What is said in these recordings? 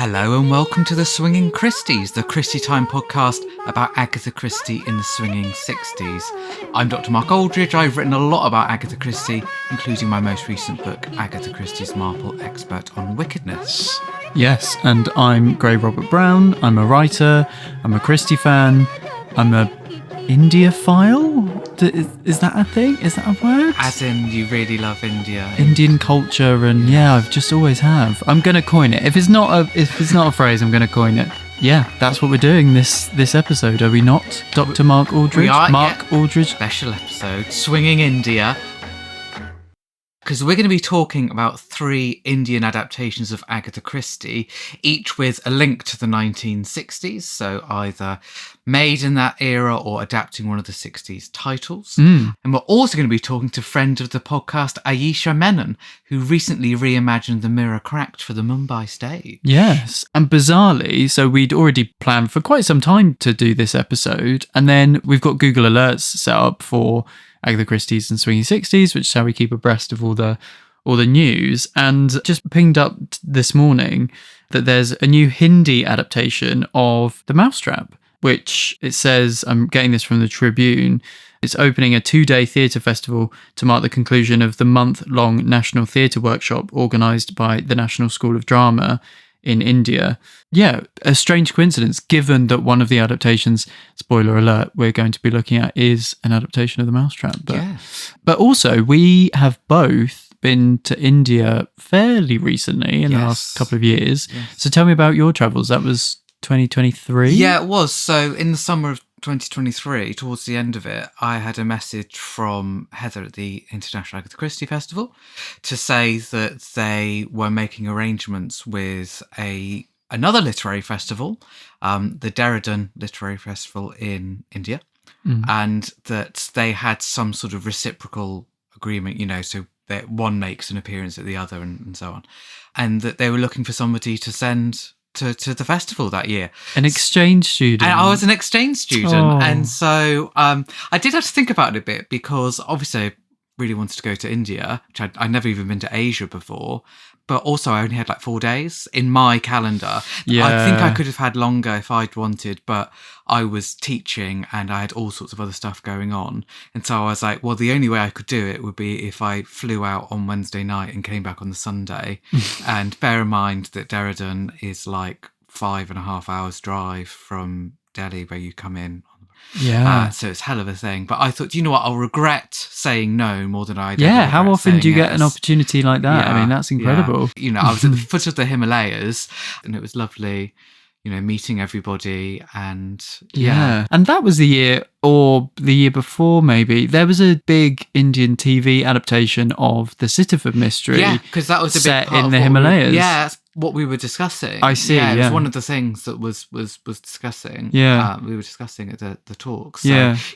Hello and welcome to the Swinging Christies, the Christie Time podcast about Agatha Christie in the swinging 60s. I'm Dr. Mark Aldridge. I've written a lot about Agatha Christie, including my most recent book, Agatha Christie's Marple Expert on Wickedness. Yes, and I'm Gray Robert Brown. I'm a writer, I'm a Christie fan, I'm a India-phile? Is that a thing? Is that a word? As in, you really love India. Indian culture, and yeah, I've just always have. I'm going to coin it. If it's not a phrase, I'm going to coin it. Yeah, that's what we're doing this episode, are we not? Dr. Mark Aldridge? We are, Mark Aldridge. Special episode, Swinging India. Because we're going to be talking about 3 Indian adaptations of Agatha Christie, each with a link to the 1960s, so either made in that era or adapting one of the 60s titles. And we're also going to be talking to friend of the podcast, Ayeesha Menon, who recently reimagined The Mirror Cracked for the Mumbai stage. Yes, and bizarrely, so we'd already planned for quite some time to do this episode, and then we've got Google Alerts set up for Agatha Christie's and Swinging 60s, which is how we keep abreast of all the news, and just pinged up this morning that there's a new Hindi adaptation of The Mousetrap, which it says, I'm getting this from the Tribune, it's opening a 2-day theatre festival to mark the conclusion of the month-long National Theatre Workshop organised by the National School of Drama in India. Yeah, a strange coincidence, given that one of the adaptations, spoiler alert, we're going to be looking at is an adaptation of The Mousetrap. But also, we have both been to India fairly recently in the last couple of years. Yes. So tell me about your travels. That was 2023? Yeah, it was. So in the summer of 2023, towards the end of it, I had a message from Heather at the International Agatha Christie Festival to say that they were making arrangements with another literary festival, the Dehradun Literary Festival in India, and that they had some sort of reciprocal agreement, so that one makes an appearance at the other and so on, and that they were looking for somebody to send to the festival that year. An exchange student. And I was an exchange student. And so I did have to think about it a bit, because obviously I really wanted to go to India, which I'd never even been to Asia before. But also I only had like 4 days in my calendar. Yeah. I think I could have had longer if I'd wanted, but I was teaching and I had all sorts of other stuff going on. And so I was like, well, the only way I could do it would be if I flew out on Wednesday night and came back on the Sunday. And bear in mind that Dehradun is like 5.5 hours drive from Delhi, where you come in. Yeah. So it's hell of a thing. But I thought, you know what, I'll regret saying no more than I do. Yeah, how often do you get an opportunity like that? I mean, that's incredible. Yeah. I was at the foot of the Himalayas, and it was lovely, meeting everybody. And yeah. And that was the year, or the year before maybe, there was a big Indian TV adaptation of the Sittaford Mystery. Yeah, because that was a set big part in the Himalayas. That's what we were discussing. I see. Yeah, it was one of the things that was discussing. Yeah, we were discussing at the talk. So,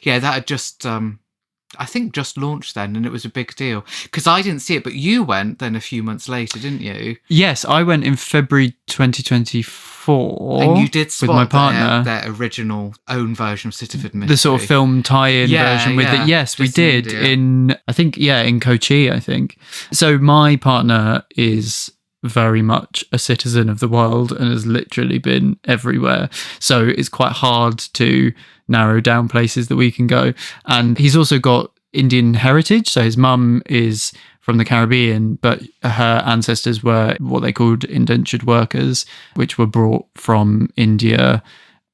that had just I think just launched then, and it was a big deal because I didn't see it, but you went then a few months later, didn't you? Yes, I went in February 2024, and you did spot with my partner their original own version of Sittaford Mystery, the sort of film tie-in version with it. Yes, we did in in Kochi, I think. So my partner is very much a citizen of the world and has literally been everywhere, so it's quite hard to narrow down places that we can go. And he's also got Indian heritage, so his mum is from the Caribbean, but her ancestors were what they called indentured workers, which were brought from India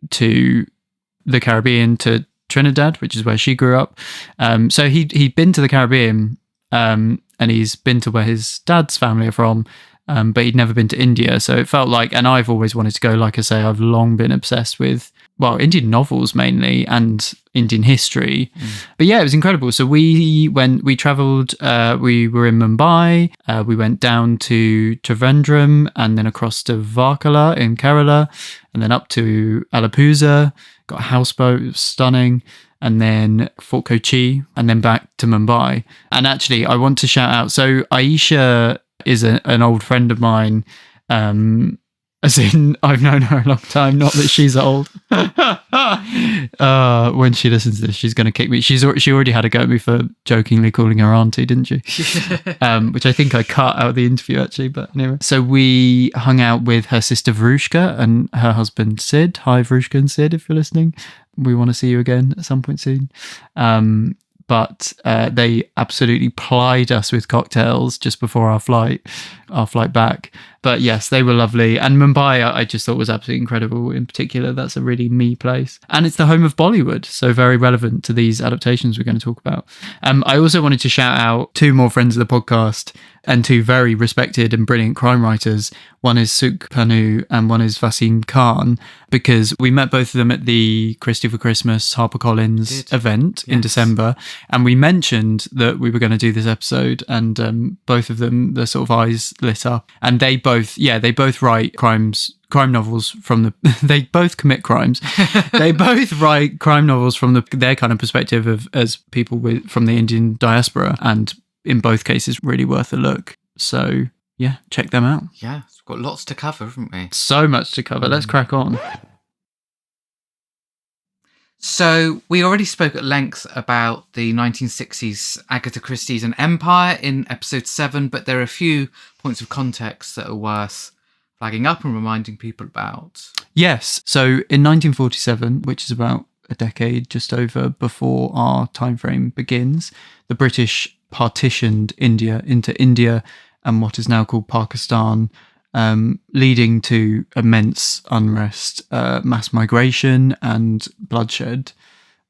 to the Caribbean, to Trinidad, which is where she grew up. So he'd been to the Caribbean, and he's been to where his dad's family are from, but he'd never been to India. So it felt like, and I've always wanted to go, like I say, I've long been obsessed with, Indian novels mainly and Indian history. But yeah, it was incredible. So we travelled, we were in Mumbai, we went down to Trivandrum and then across to Varkala in Kerala and then up to Alappuzha, got a houseboat, it was stunning. And then Fort Kochi and then back to Mumbai. And actually, I want to shout out, so Ayeesha is an old friend of mine, As in, I've known her a long time, not that she's old. When she listens to this, she's going to kick me. She already had a go at me for jokingly calling her auntie, didn't she? Which I think I cut out of the interview, actually. But anyway. So we hung out with her sister Vrushka and her husband Sid. Hi, Vrushka and Sid, if you're listening. We want to see you again at some point soon. But they absolutely plied us with cocktails just before our flight back. But yes, they were lovely. And Mumbai, I just thought was absolutely incredible. In particular, that's a really me place. And it's the home of Bollywood, so very relevant to these adaptations we're going to talk about. I also wanted to shout out two more friends of the podcast and two very respected and brilliant crime writers. One is Sukh Kanu and one is Vaseem Khan, because we met both of them at the Christie for Christmas HarperCollins event in December. And we mentioned that we were going to do this episode, and both of them, their sort of eyes lit up. And they both write crime novels from they both commit crimes. They both write crime novels from their kind of perspective as people from the Indian diaspora, and in both cases really worth a look. So yeah, check them out. Yeah, we've got lots to cover, haven't we? So much to cover. Let's crack on. So we already spoke at length about the 1960s Agatha Christie's and Empire in episode 7, but there are a few points of context that are worth flagging up and reminding people about. Yes. So in 1947, which is about a decade just over before our time frame begins, the British partitioned India into India and what is now called Pakistan, leading to immense unrest, mass migration and bloodshed.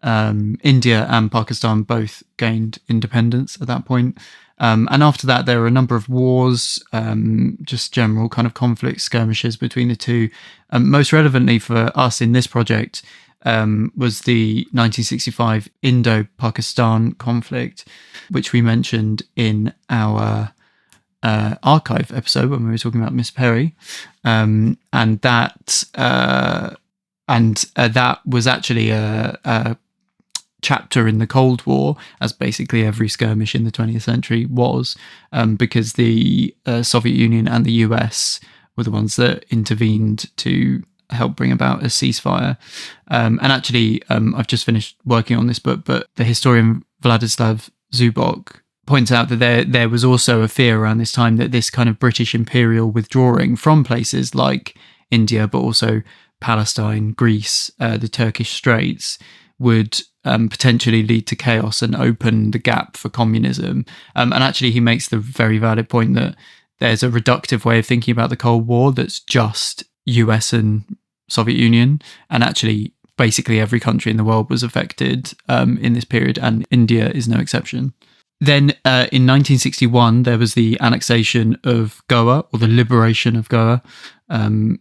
India and Pakistan both gained independence at that point. And after that, there were a number of wars, just general kind of conflict skirmishes between the two. Most relevantly for us in this project was the 1965 Indo-Pakistan conflict, which we mentioned in our archive episode when we were talking about Miss Perry, and that was actually a chapter in the Cold War, as basically every skirmish in the 20th century was, because the Soviet Union and the US were the ones that intervened to help bring about a ceasefire. And actually, I've just finished working on this book, but the historian Vladislav Zubok points out that there was also a fear around this time that this kind of British imperial withdrawing from places like India, but also Palestine, Greece, the Turkish Straits, would potentially lead to chaos and open the gap for communism. And actually, he makes the very valid point that there's a reductive way of thinking about the Cold War that's just US and Soviet Union, and actually basically every country in the world was affected in this period, and India is no exception. Then in 1961, there was the annexation of Goa, or the liberation of Goa,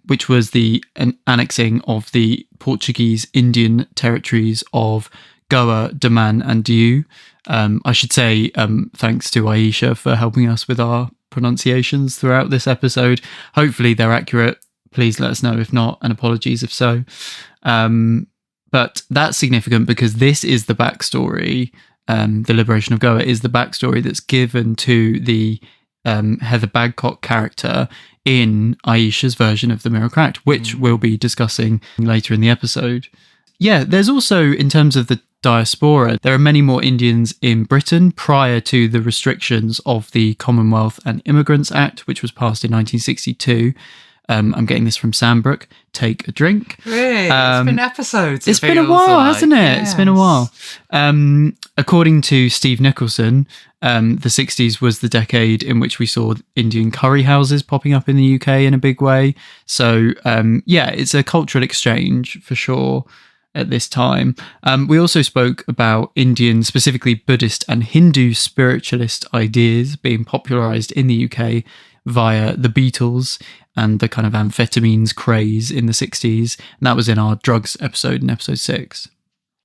which was the annexing of the Portuguese Indian territories of Goa, Daman and Diu. I should say thanks to Ayeesha for helping us with our pronunciations throughout this episode. Hopefully they're accurate. Please let us know if not, and apologies if so. But that's significant because this is the backstory. The liberation of Goa is the backstory that's given to the Heather Bagcott character in Ayeesha's version of The Miracle Act, which we'll be discussing later in the episode. Yeah, there's also, in terms of the diaspora, there are many more Indians in Britain prior to the restrictions of the Commonwealth and Immigrants Act, which was passed in 1962. I'm getting this from Sandbrook. Take a drink. Really? It's been episodes. It's been a while, hasn't it? Yes. It's been a while. According to Steve Nicholson, the 60s was the decade in which we saw Indian curry houses popping up in the UK in a big way. So, it's a cultural exchange for sure at this time. We also spoke about Indian, specifically Buddhist and Hindu spiritualist ideas being popularised in the UK via the Beatles and the kind of amphetamines craze in the 60s. And that was in our drugs episode in episode 6.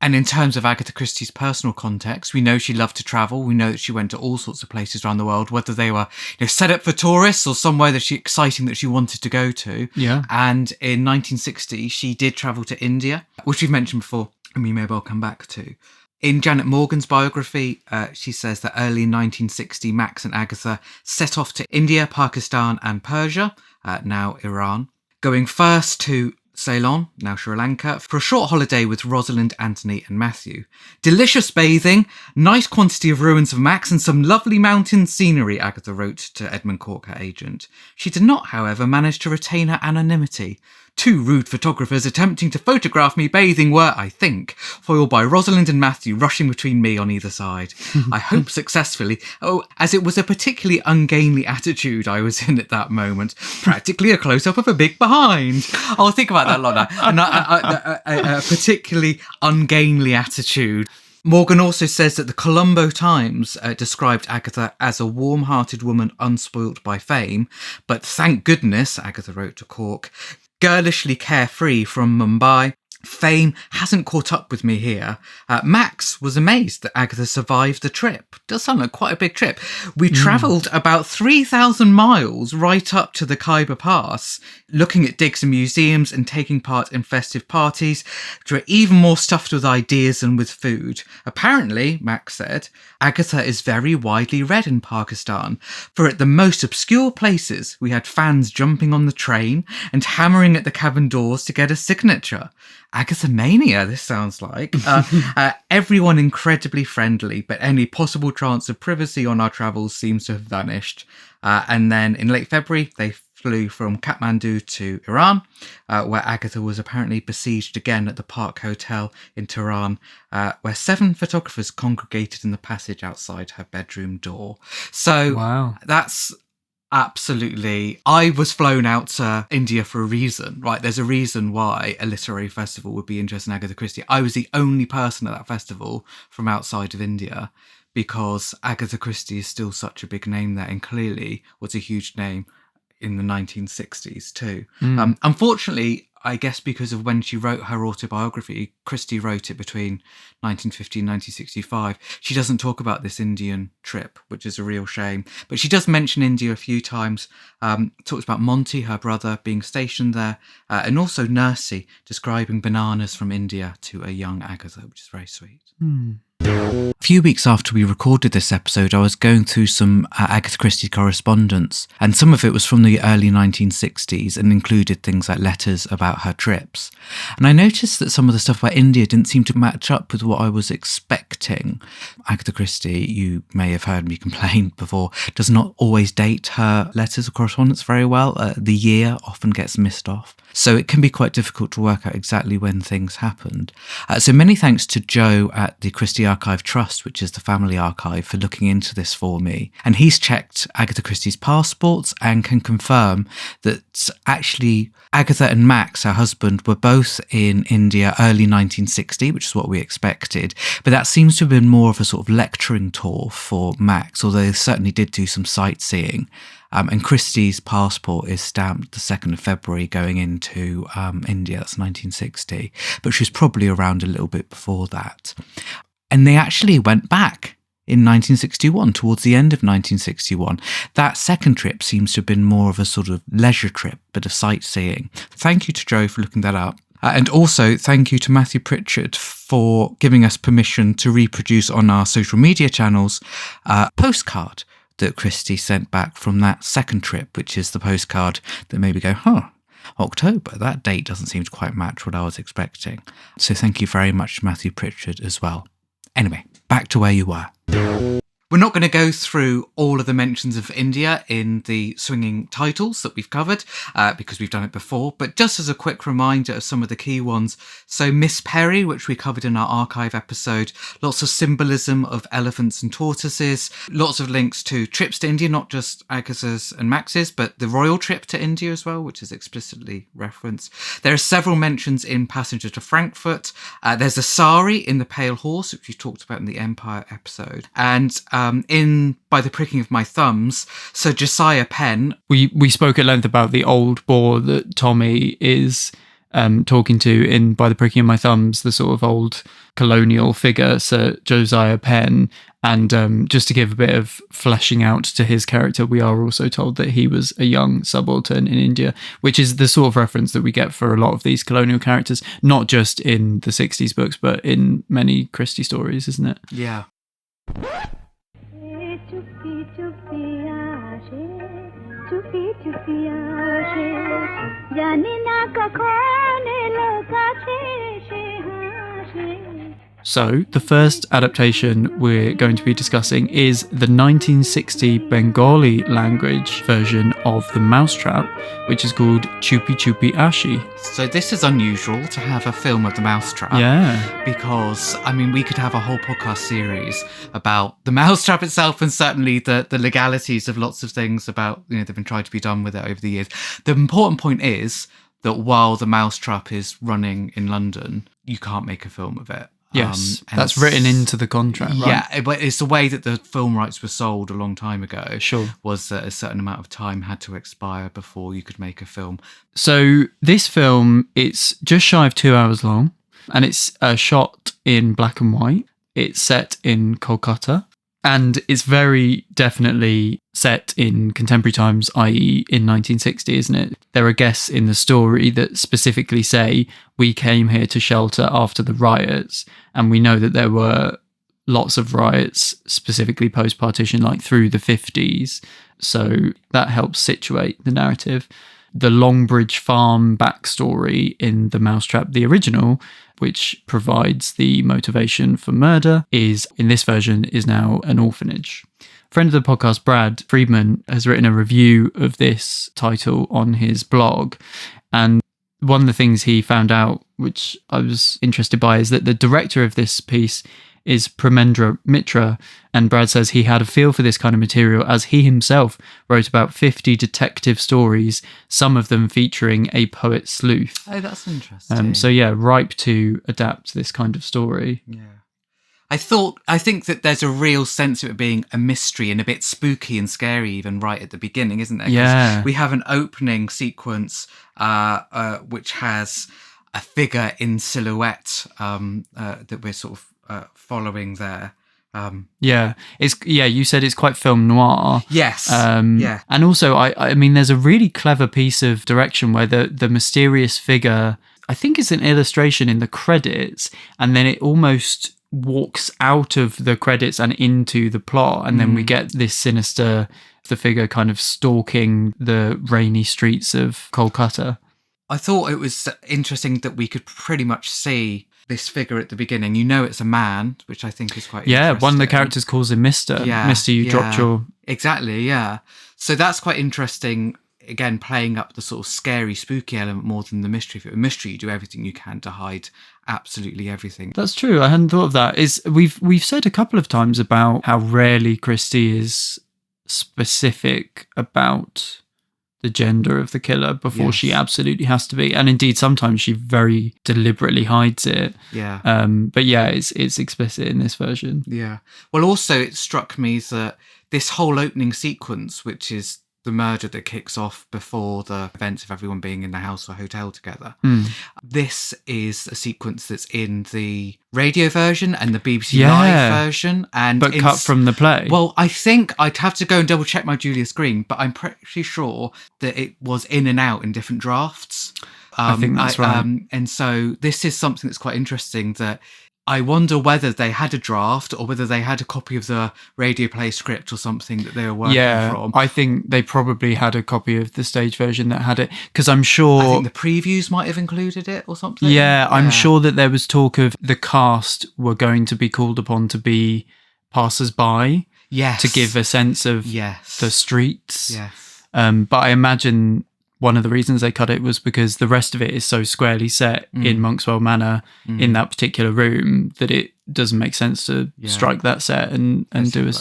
And in terms of Agatha Christie's personal context, we know she loved to travel. We know that she went to all sorts of places around the world, whether they were set up for tourists or somewhere exciting that she wanted to go to. Yeah. And in 1960, she did travel to India, which we've mentioned before, and we may well come back to. In Janet Morgan's biography, she says that early in 1960, Max and Agatha set off to India, Pakistan and Persia, now Iran. going first to Ceylon, now Sri Lanka, for a short holiday with Rosalind, Anthony and Matthew. Delicious bathing, nice quantity of ruins of Max and some lovely mountain scenery, Agatha wrote to Edmund Cork, her agent. She did not, however, manage to retain her anonymity. 2 rude photographers attempting to photograph me bathing were, I think, foiled by Rosalind and Matthew rushing between me on either side. I hope successfully, as it was a particularly ungainly attitude I was in at that moment. Practically a close-up of a big behind. I'll think about that a lot now. And a particularly ungainly attitude. Morgan also says that the Colombo Times described Agatha as a warm-hearted woman unspoilt by fame, but thank goodness, Agatha wrote to Cork, girlishly carefree from Mumbai. Fame hasn't caught up with me here. Max was amazed that Agatha survived the trip. Does sound like quite a big trip. We travelled about 3,000 miles right up to the Khyber Pass, looking at digs and museums and taking part in festive parties, which were even more stuffed with ideas than with food. Apparently, Max said, Agatha is very widely read in Pakistan, for at the most obscure places we had fans jumping on the train and hammering at the cabin doors to get a signature. Agatha mania, this sounds like. Everyone incredibly friendly, but any possible chance of privacy on our travels seems to have vanished. And then in late February, they flew from Kathmandu to Iran, where Agatha was apparently besieged again at the Park Hotel in Tehran, where 7 photographers congregated in the passage outside her bedroom door. So wow. That's absolutely. I was flown out to India for a reason, right? There's a reason why a literary festival would be interested in Agatha Christie. I was the only person at that festival from outside of India because Agatha Christie is still such a big name there and clearly was a huge name in the 1960s too. Unfortunately, I guess because of when she wrote her autobiography, Christie wrote it between 1950 and 1965. She doesn't talk about this Indian trip, which is a real shame. But she does mention India a few times, talks about Monty, her brother, being stationed there, and also Nursey describing bananas from India to a young Agatha, which is very sweet. A few weeks after we recorded this episode, I was going through some Agatha Christie correspondence, and some of it was from the early 1960s and included things like letters about her trips. And I noticed that some of the stuff about India didn't seem to match up with what I was expecting. Agatha Christie, you may have heard me complain before, does not always date her letters of correspondence very well. The year often gets missed off. So it can be quite difficult to work out exactly when things happened. So many thanks to Joe at the Christie Archive Trust, which is the family archive, for looking into this for me. And he's checked Agatha Christie's passports and can confirm that actually Agatha and Max, her husband, were both in India early 1960, which is what we expected. But that seems to have been more of a sort of lecturing tour for Max, although they certainly did do some sightseeing. And Christie's passport is stamped the 2nd of February going into India, that's 1960. But she was probably around a little bit before that. And they actually went back in 1961, towards the end of 1961. That second trip seems to have been more of a sort of leisure trip, bit of sightseeing. Thank you to Joe for looking that up. And also thank you to Matthew Pritchard for giving us permission to reproduce on our social media channels a postcard that Christie sent back from that second trip, which is the postcard that made me go, October, that date doesn't seem to quite match what I was expecting. So thank you very much to Matthew Pritchard as well. Anyway, back to where you were. We're not going to go through all of the mentions of India in the swinging titles that we've covered, because we've done it before, but just as a quick reminder of some of the key ones. So Miss Perry, which we covered in our archive episode, lots of symbolism of elephants and tortoises, lots of links to trips to India, not just Agatha's and Max's, but the royal trip to India as well, which is explicitly referenced. There are several mentions in Passenger to Frankfurt. There's a sari in The Pale Horse, which we talked about in the Empire episode. And in By the Pricking of My Thumbs, Sir Josiah Penn. We spoke at length about the old boar that Tommy is talking to in By the Pricking of My Thumbs, the sort of old colonial figure, Sir Josiah Penn. And just to give a bit of fleshing out to his character, we are also told that he was a young subaltern in India, which is the sort of reference that we get for a lot of these colonial characters, not just in the 60s books, but in many Christie stories, isn't it? Yeah. Chupi chupi Aashey, chupi chupi Aashey. So, the first adaptation we're going to be discussing is the 1960 Bengali language version of the Mousetrap, which is called Chupi Chupi Aashey. So this is unusual to have a film of the Mousetrap. Yeah. Because, I mean, we could have a whole podcast series about the Mousetrap itself and certainly the legalities of lots of things about, you know, they've been trying to be done with it over the years. The important point is that while the Mousetrap is running in London, you can't make a film of it. Yes, that's written into the contract, right? Yeah, but it's the way that the film rights were sold a long time ago. Sure. Was that a certain amount of time had to expire before you could make a film. So this film, it's just shy of 2 hours long, and it's shot in black and white. It's set in Kolkata, and it's very definitely set in contemporary times, i.e. in 1960, isn't it? There are guests in the story that specifically say, we came here to shelter after the riots, and we know that there were lots of riots, specifically post-partition, like through the 50s. So that helps situate the narrative. The Longbridge Farm backstory in the Mousetrap, the original, which provides the motivation for murder, is, in this version, is now an orphanage. Friend of the podcast, Brad Friedman, has written a review of this title on his blog. And one of the things he found out, which I was interested by, is that the director of this piece is Pramendra Mitra, and Brad says he had a feel for this kind of material as he himself wrote about 50 detective stories, some of them featuring a poet sleuth. Oh, that's interesting. So yeah, ripe to adapt this kind of story. Yeah. I think that there's a real sense of it being a mystery and a bit spooky and scary even right at the beginning, isn't there? 'Cause yeah. We have an opening sequence which has a figure in silhouette that we're sort of following there. You said it's quite film noir. Yes. Yeah. And also, I mean, there's a really clever piece of direction where the mysterious figure, I think it's an illustration in the credits, and then it almost walks out of the credits and into the plot, and then we get this sinister, the figure kind of stalking the rainy streets of Kolkata. I thought it was interesting that we could pretty much see this figure at the beginning. You know it's a man, which I think is quite interesting. Yeah, one of the characters calls him Mr. Mr. You dropped your... Exactly, yeah. So that's quite interesting, again, playing up the sort of scary, spooky element more than the mystery. If it were a mystery, you do everything you can to hide absolutely everything. That's true. I hadn't thought of that. We've said a couple of times about how rarely Christie is specific about the gender of the killer before she absolutely has to be, and indeed sometimes she very deliberately hides it. But yeah, it's explicit in this version. Well, also it struck me that this whole opening sequence, which is the murder that kicks off before the events of everyone being in the house or hotel together. This is a sequence that's in the radio version and the BBC Live version. But cut from the play. Well, I think I'd have to go and double check my Julius Green, but I'm pretty sure that it was in and out in different drafts. I think that's right. And so this is something that's quite interesting, that I wonder whether they had a draft or whether they had a copy of the radio play script or something that they were working from. I think they probably had a copy of the stage version that had it, because I'm sure... I think the previews might have included it or something. Yeah, I'm sure that there was talk of the cast were going to be called upon to be passers-by. Yes. To give a sense of the streets. Yes. But I imagine one of the reasons they cut it was because the rest of it is so squarely set in Monkswell Manor in that particular room that it doesn't make sense to strike that set and do a...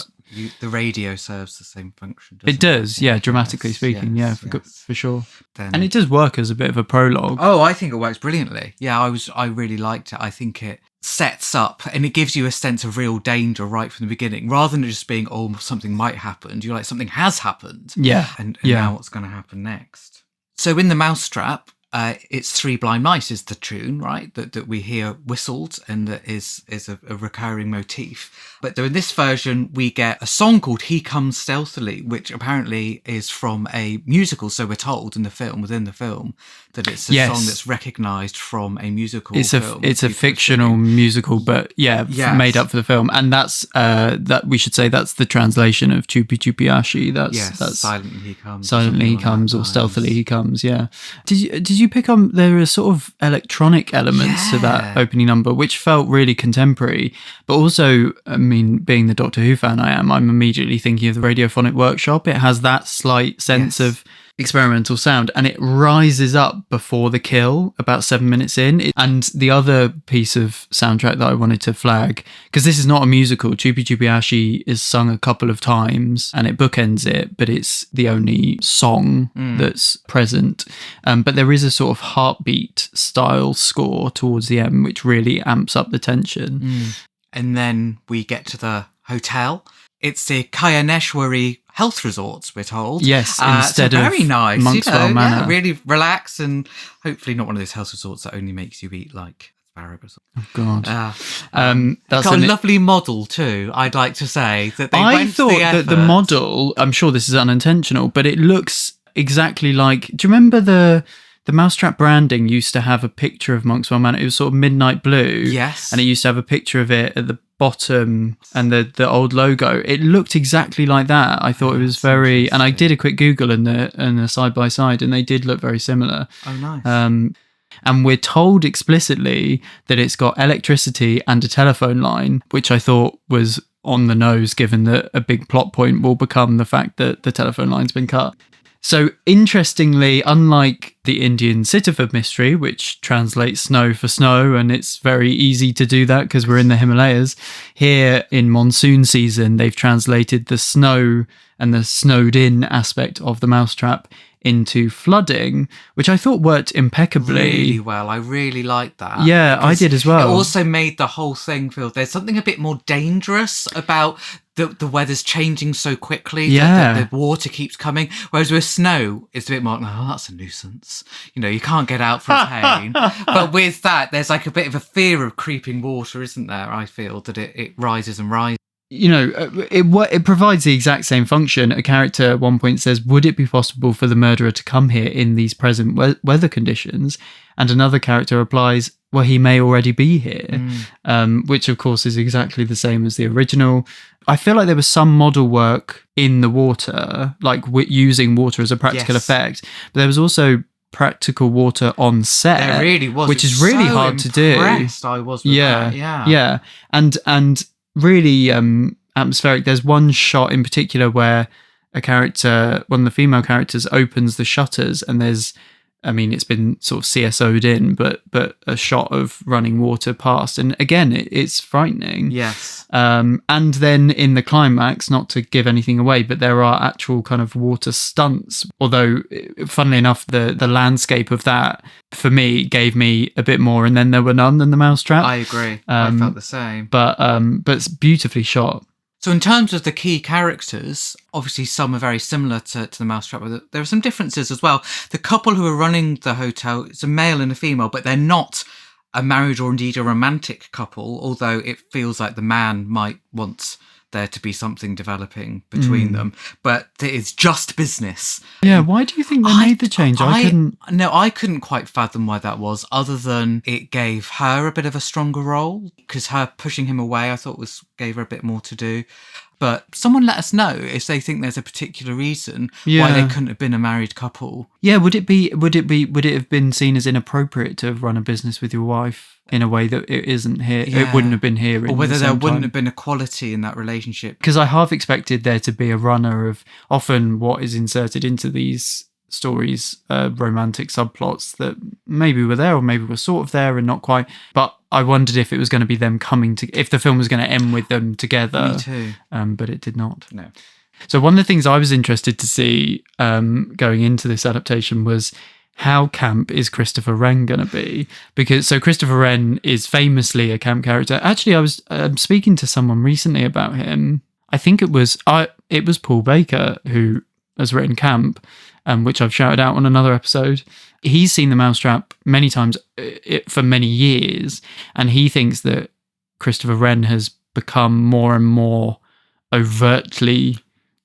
The radio serves the same function, doesn't it? It does, yeah, dramatically speaking, for sure. And it does work as a bit of a prologue. Oh, I think it works brilliantly. Yeah, I really liked it. I think it sets up and it gives you a sense of real danger right from the beginning, rather than just being, oh, something might happen. You're like, something has happened. Yeah. And now what's going to happen next? So in the Mousetrap, It's Three Blind Mice is the tune, right? That we hear whistled and that is a recurring motif. But in this version, we get a song called He Comes Stealthily, which apparently is from a musical. So we're told in the film, within the film, that it's a song that's recognised from a musical film. It's a fictional musical, but made up for the film. And that's, that we should say, that's the translation of Chupi Chupi Aashey. That's Silently He Comes. Silently He Comes, or Stealthily He Comes, yeah. Did you pick up, there are sort of electronic elements to that opening number, which felt really contemporary, but also, I mean, being the Doctor Who fan I'm immediately thinking of the Radiophonic Workshop. It has that slight sense of experimental sound, and it rises up before the kill about 7 minutes in. And the other piece of soundtrack that I wanted to flag, because this is not a musical, Chupi Chupi Aashey is sung a couple of times and it bookends it, but it's the only song that's present. But there is a sort of heartbeat style score towards the end, which really amps up the tension. And then we get to the hotel. It's the Kayaneshwari Health Resorts, we're told. Yes, instead of very nice, Monkswell Manor. Yeah, really relax, and hopefully not one of those health resorts that only makes you eat like asparagus. Oh God, that's got a lovely model too. I'd like to say that I thought that the model. I'm sure this is unintentional, but it looks exactly like. Do you remember the Mousetrap branding used to have a picture of Monkswell Manor? It was sort of midnight blue. Yes, and it used to have a picture of it at the bottom and the old logo. It looked exactly like that. I thought it was very, and I did a quick Google and a side by side, and they did look very similar. Oh, nice. And we're told explicitly that it's got electricity and a telephone line, which I thought was on the nose, given that a big plot point will become the fact that the telephone line's been cut. So interestingly, unlike the Indian Sittaford mystery, which translates snow for snow, and it's very easy to do that because we're in the Himalayas, here in monsoon season, they've translated the snow and the snowed in aspect of the Mousetrap into flooding, which I thought worked impeccably. Really well. I really liked that. Yeah, I did as well. It also made the whole thing feel there's something a bit more dangerous about the weather's changing so quickly. Yeah. The water keeps coming. Whereas with snow, it's a bit more, oh, that's a nuisance. You know, you can't get out for a pain. But with that, there's like a bit of a fear of creeping water, isn't there? I feel that it rises and rises. You know, it provides the exact same function. A character at one point says, would it be possible for the murderer to come here in these present weather conditions? And another character replies, well, he may already be here, which of course is exactly the same as the original. I feel like there was some model work in the water, like using water as a practical effect, but there was also practical water on set. There really was, which is really hard to do. I was with that. Yeah, and really atmospheric. There's one shot in particular where a character, one of the female characters, opens the shutters, and there's, I mean, it's been sort of CSO'd in, but a shot of running water past, and again, it's frightening. Yes. And then in the climax, not to give anything away, but there are actual kind of water stunts. Although, funnily enough, the landscape of that for me gave me a bit more, and then there were none than the Mousetrap. I agree. I felt the same. But it's beautifully shot. So in terms of the key characters, obviously some are very similar to the Mousetrap, but there are some differences as well. The couple who are running the hotel, it's a male and a female, but they're not a married or indeed a romantic couple, although it feels like the man might want there to be something developing between them, but it's just business. Yeah, why do you think they made the change? I couldn't quite fathom why that was, other than it gave her a bit of a stronger role, because her pushing him away I thought gave her a bit more to do. But someone let us know if they think there's a particular reason why they couldn't have been a married couple. Yeah, would it have been seen as inappropriate to run a business with your wife in a way that it isn't here? Yeah. It wouldn't have been here. Or whether there wouldn't have been equality in that relationship. Because I half expected there to be a runner of often what is inserted into these stories, romantic subplots that maybe were there or maybe were sort of there and not quite. But I wondered if it was going to be them coming to, if the film was going to end with them together. Me too. But it did not. No. So one of the things I was interested to see going into this adaptation was how camp is Christopher Wren going to be? Because Christopher Wren is famously a camp character. Actually, I was speaking to someone recently about him. I think it was Paul Baker who has written Camp, which I've shouted out on another episode. He's seen the Mousetrap many times for many years, and he thinks that Christopher Wren has become more and more overtly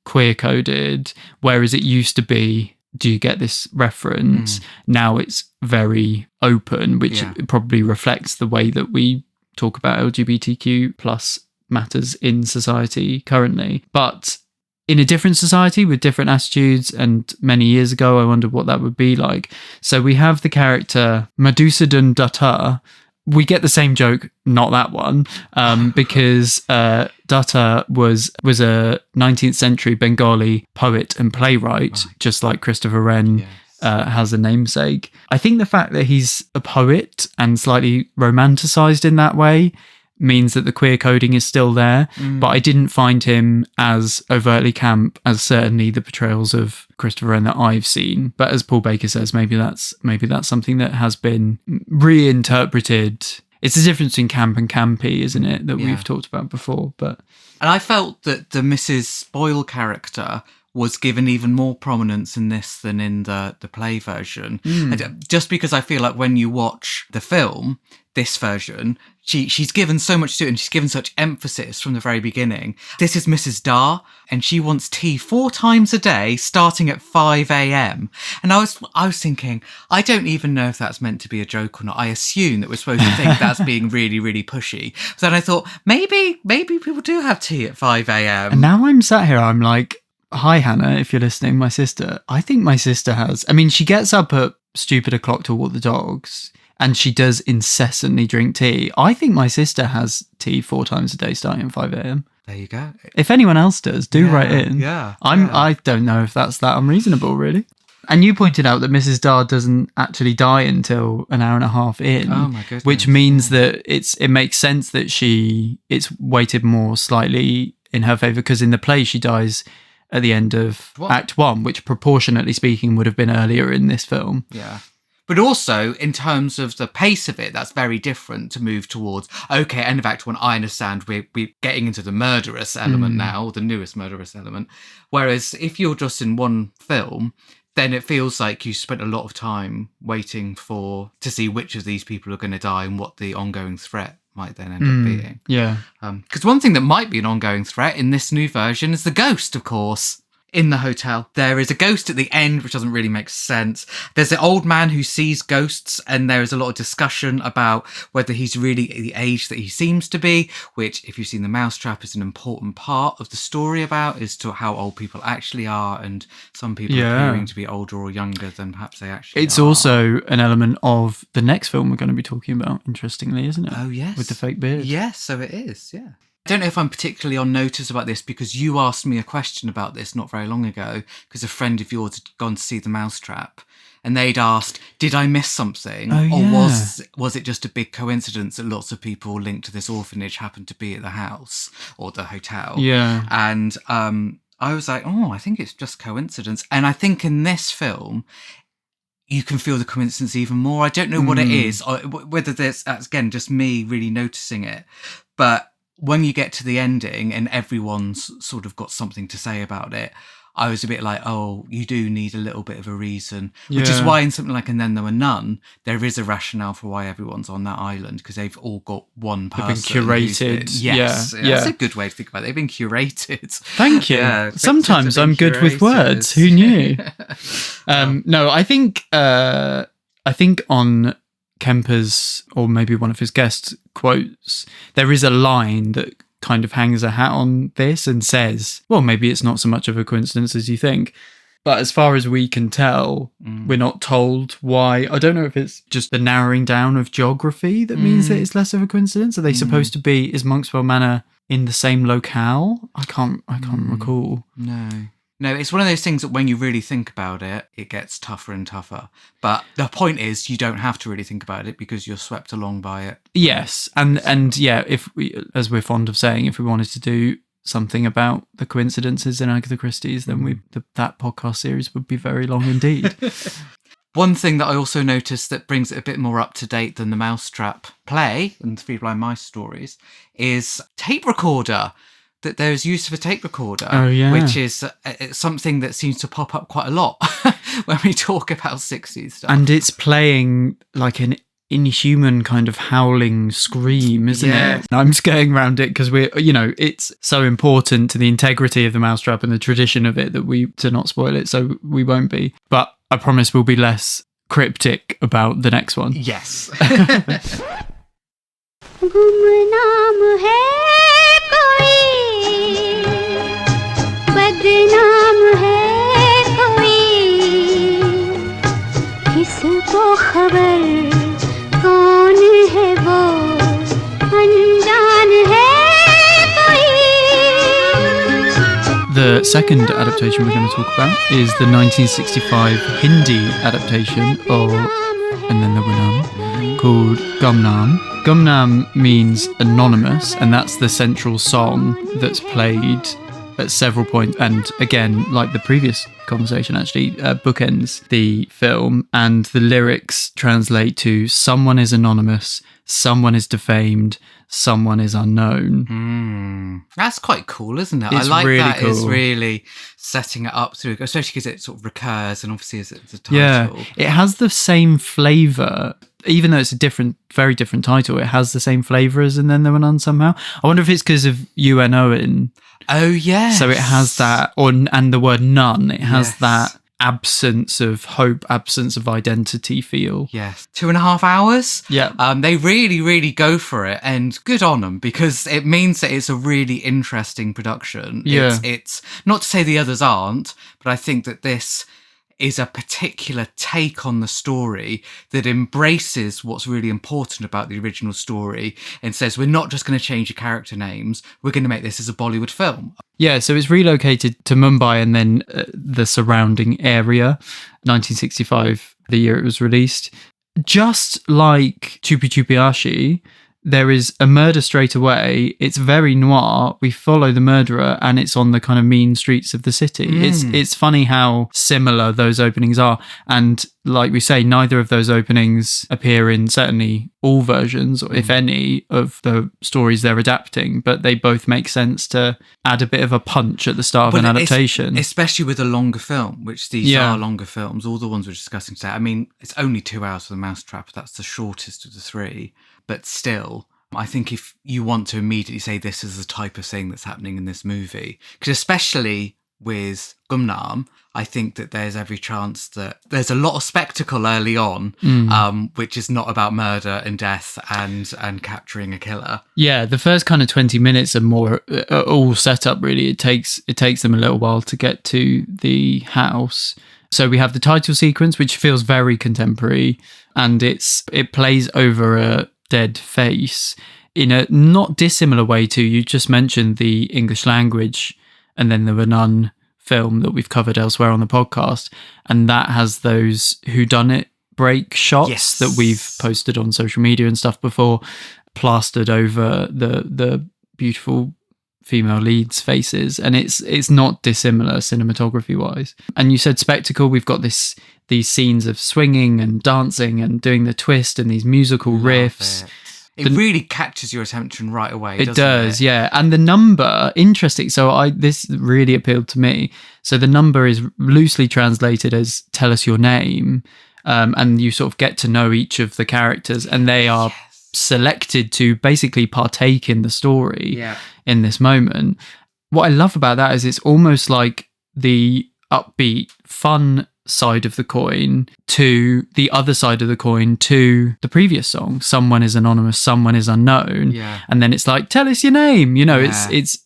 queer-coded, whereas it used to be, do you get this reference? Now it's very open, which probably reflects the way that we talk about LGBTQ plus matters in society currently. But in a different society with different attitudes, and many years ago, I wondered what that would be like. So we have the character Madhusudan Dutta. We get the same joke, not that one, because Dutta was a 19th century Bengali poet and playwright, just like Christopher Wren has a namesake. I think the fact that he's a poet and slightly romanticised in that way means that the queer coding is still there, but I didn't find him as overtly camp as certainly the portrayals of Christopher Wren that I've seen. But as Paul Baker says, maybe that's something that has been reinterpreted. It's the difference between camp and campy, isn't it, that we've talked about before. And I felt that the Mrs. Boyle character was given even more prominence in this than in the play version. Just because I feel like when you watch the film, this version, she's given so much to it, and she's given such emphasis from the very beginning. This is Mrs. Dar, and she wants tea 4 times a day, starting at 5 a.m. And I was thinking, I don't even know if that's meant to be a joke or not. I assume that we're supposed to think that's being really, really pushy. So then I thought, maybe people do have tea at 5 a.m. And now I'm sat here, I'm like, hi, Hannah, if you're listening, my sister. I think my sister has. I mean, she gets up at stupid o'clock to walk the dogs, and she does incessantly drink tea. I think my sister has tea 4 times a day starting at 5 a.m. There you go. If anyone else does, do write in. I don't know if that's that unreasonable, really. And you pointed out that Mrs. Dar doesn't actually die until an hour and a half in. Oh my goodness. Which means that it makes sense that it's weighted more slightly in her favour, because in the play she dies at the end of Act 1, which proportionately speaking would have been earlier in this film. Yeah. But also, in terms of the pace of it, that's very different to move towards, okay, end of Act 1, I understand we're getting into the murderous element now, the newest murderous element. Whereas if you're just in one film, then it feels like you spent a lot of time waiting to see which of these people are going to die and what the ongoing threat might then end up being. Yeah. Because one thing that might be an ongoing threat in this new version is the ghost, of course. In the hotel, there is a ghost at the end, which doesn't really make sense. There's an old man who sees ghosts, and there is a lot of discussion about whether he's really the age that he seems to be, which, if you've seen The Mousetrap, is an important part of the story about as to how old people actually are, and some people appearing to be older or younger than perhaps they actually are. It's also an element of the next film we're going to be talking about, interestingly, isn't it? Oh, yes. With the fake beard. Yes, so it is, yeah. I don't know if I'm particularly on notice about this, because you asked me a question about this not very long ago, because a friend of yours had gone to see The Mousetrap, and they'd asked, did I miss something? Or was it just a big coincidence that lots of people linked to this orphanage happened to be at the house or the hotel? Yeah. And I was like, I think it's just coincidence. And I think in this film, you can feel the coincidence even more. I don't know what it is, or whether that's again just me really noticing it, but when you get to the ending and everyone's sort of got something to say about it, I was a bit like, you do need a little bit of a reason, which is why in something like And Then There Were None, there is a rationale for why everyone's on that island, because they've all got one person. They've been curated. Yes. That's a good way to think about it. They've been curated. Thank you. Sometimes I'm good with words. Who knew? No, I think on Kemper's, or maybe one of his guest quotes, there is a line that kind of hangs a hat on this and says, well, maybe it's not so much of a coincidence as you think. But as far as we can tell, we're not told why. I don't know if it's just the narrowing down of geography that means that it's less of a coincidence. Are they supposed to be, is Monkswell Manor in the same locale? I can't recall. No, it's one of those things that when you really think about it, it gets tougher and tougher. But the point is, you don't have to really think about it because you're swept along by it. Yes, and yeah, if we, as we're fond of saying, if we wanted to do something about the coincidences in Agatha Christie's, then that podcast series would be very long indeed. One thing that I also noticed that brings it a bit more up to date than the Mousetrap play and the Three Blind Mice stories is tape recorder. That there's use of a tape recorder, which is something that seems to pop up quite a lot when we talk about 60s stuff. And it's playing like an inhuman kind of howling scream, isn't it? I'm just going around it because it's so important to the integrity of the Mousetrap and the tradition of it to not spoil it, so we won't be. But I promise we'll be less cryptic about the next one. Yes. Gumnaam hai koi, badnaam hai koi, kisko khabar kaun hai wo, anjaan hai koi. The second adaptation we're going to talk about is the 1965 Hindi adaptation of And Then There Were None, called Gumnaam. Gumnaam means anonymous, and that's the central song that's played at several points. And again, like the previous conversation, actually, bookends the film. And the lyrics translate to someone is anonymous, someone is defamed, someone is unknown. That's quite cool, isn't it? It's I like really that. cool. It's really setting it up through, especially because it sort of recurs, and obviously as it's a title. Yeah, it has the same flavour. Even though it's a very different title, it has the same flavour as And Then There Were None somehow. I wonder if it's because of UN Owen. Oh, yes. So it has that, and the word none, it has that absence of hope, absence of identity feel. Yes. 2.5 hours. Yeah. They really, really go for it, and good on them, because it means that it's a really interesting production. Yeah. It's not to say the others aren't, but I think that this is a particular take on the story that embraces what's really important about the original story and says, we're not just going to change the character names, we're going to make this as a Bollywood film. Yeah, so it's relocated to Mumbai and then the surrounding area, 1965, the year it was released. Just like Chupi Chupi Aashey, there is a murder straight away. It's very noir. We follow the murderer and it's on the kind of mean streets of the city. It's funny how similar those openings are. And like we say, neither of those openings appear in certainly all versions, or if any, of the stories they're adapting, but they both make sense to add a bit of a punch at the start of an adaptation. Especially with a longer film, which these are longer films. All the ones we're discussing today. I mean, it's only 2 hours for The Mousetrap. That's the shortest of the three. But still, I think if you want to immediately say this is the type of thing that's happening in this movie, because especially with Gumnaam, I think that there's every chance that there's a lot of spectacle early on, which is not about murder and death and capturing a killer. Yeah, the first kind of 20 minutes are more all set up, really. It takes them a little while to get to the house. So we have the title sequence, which feels very contemporary, and it plays over a dead face in a not dissimilar way to, you just mentioned the English language And Then There Were None film that we've covered elsewhere on the podcast, and that has those whodunit break shots that we've posted on social media and stuff before, plastered over the beautiful female leads' faces, and it's not dissimilar cinematography wise. And you said spectacle. We've got these scenes of swinging and dancing and doing the twist and these musical riffs. It really catches your attention right away. It does, yeah. And the number, interesting. So this really appealed to me. So the number is loosely translated as "Tell us your name," and you sort of get to know each of the characters, and they are selected to basically partake in the story in this moment. What I love about that is it's almost like the upbeat, fun side of the coin to the other side of the coin to the previous song. Someone is anonymous, someone is unknown, and then it's like, tell us your name. It's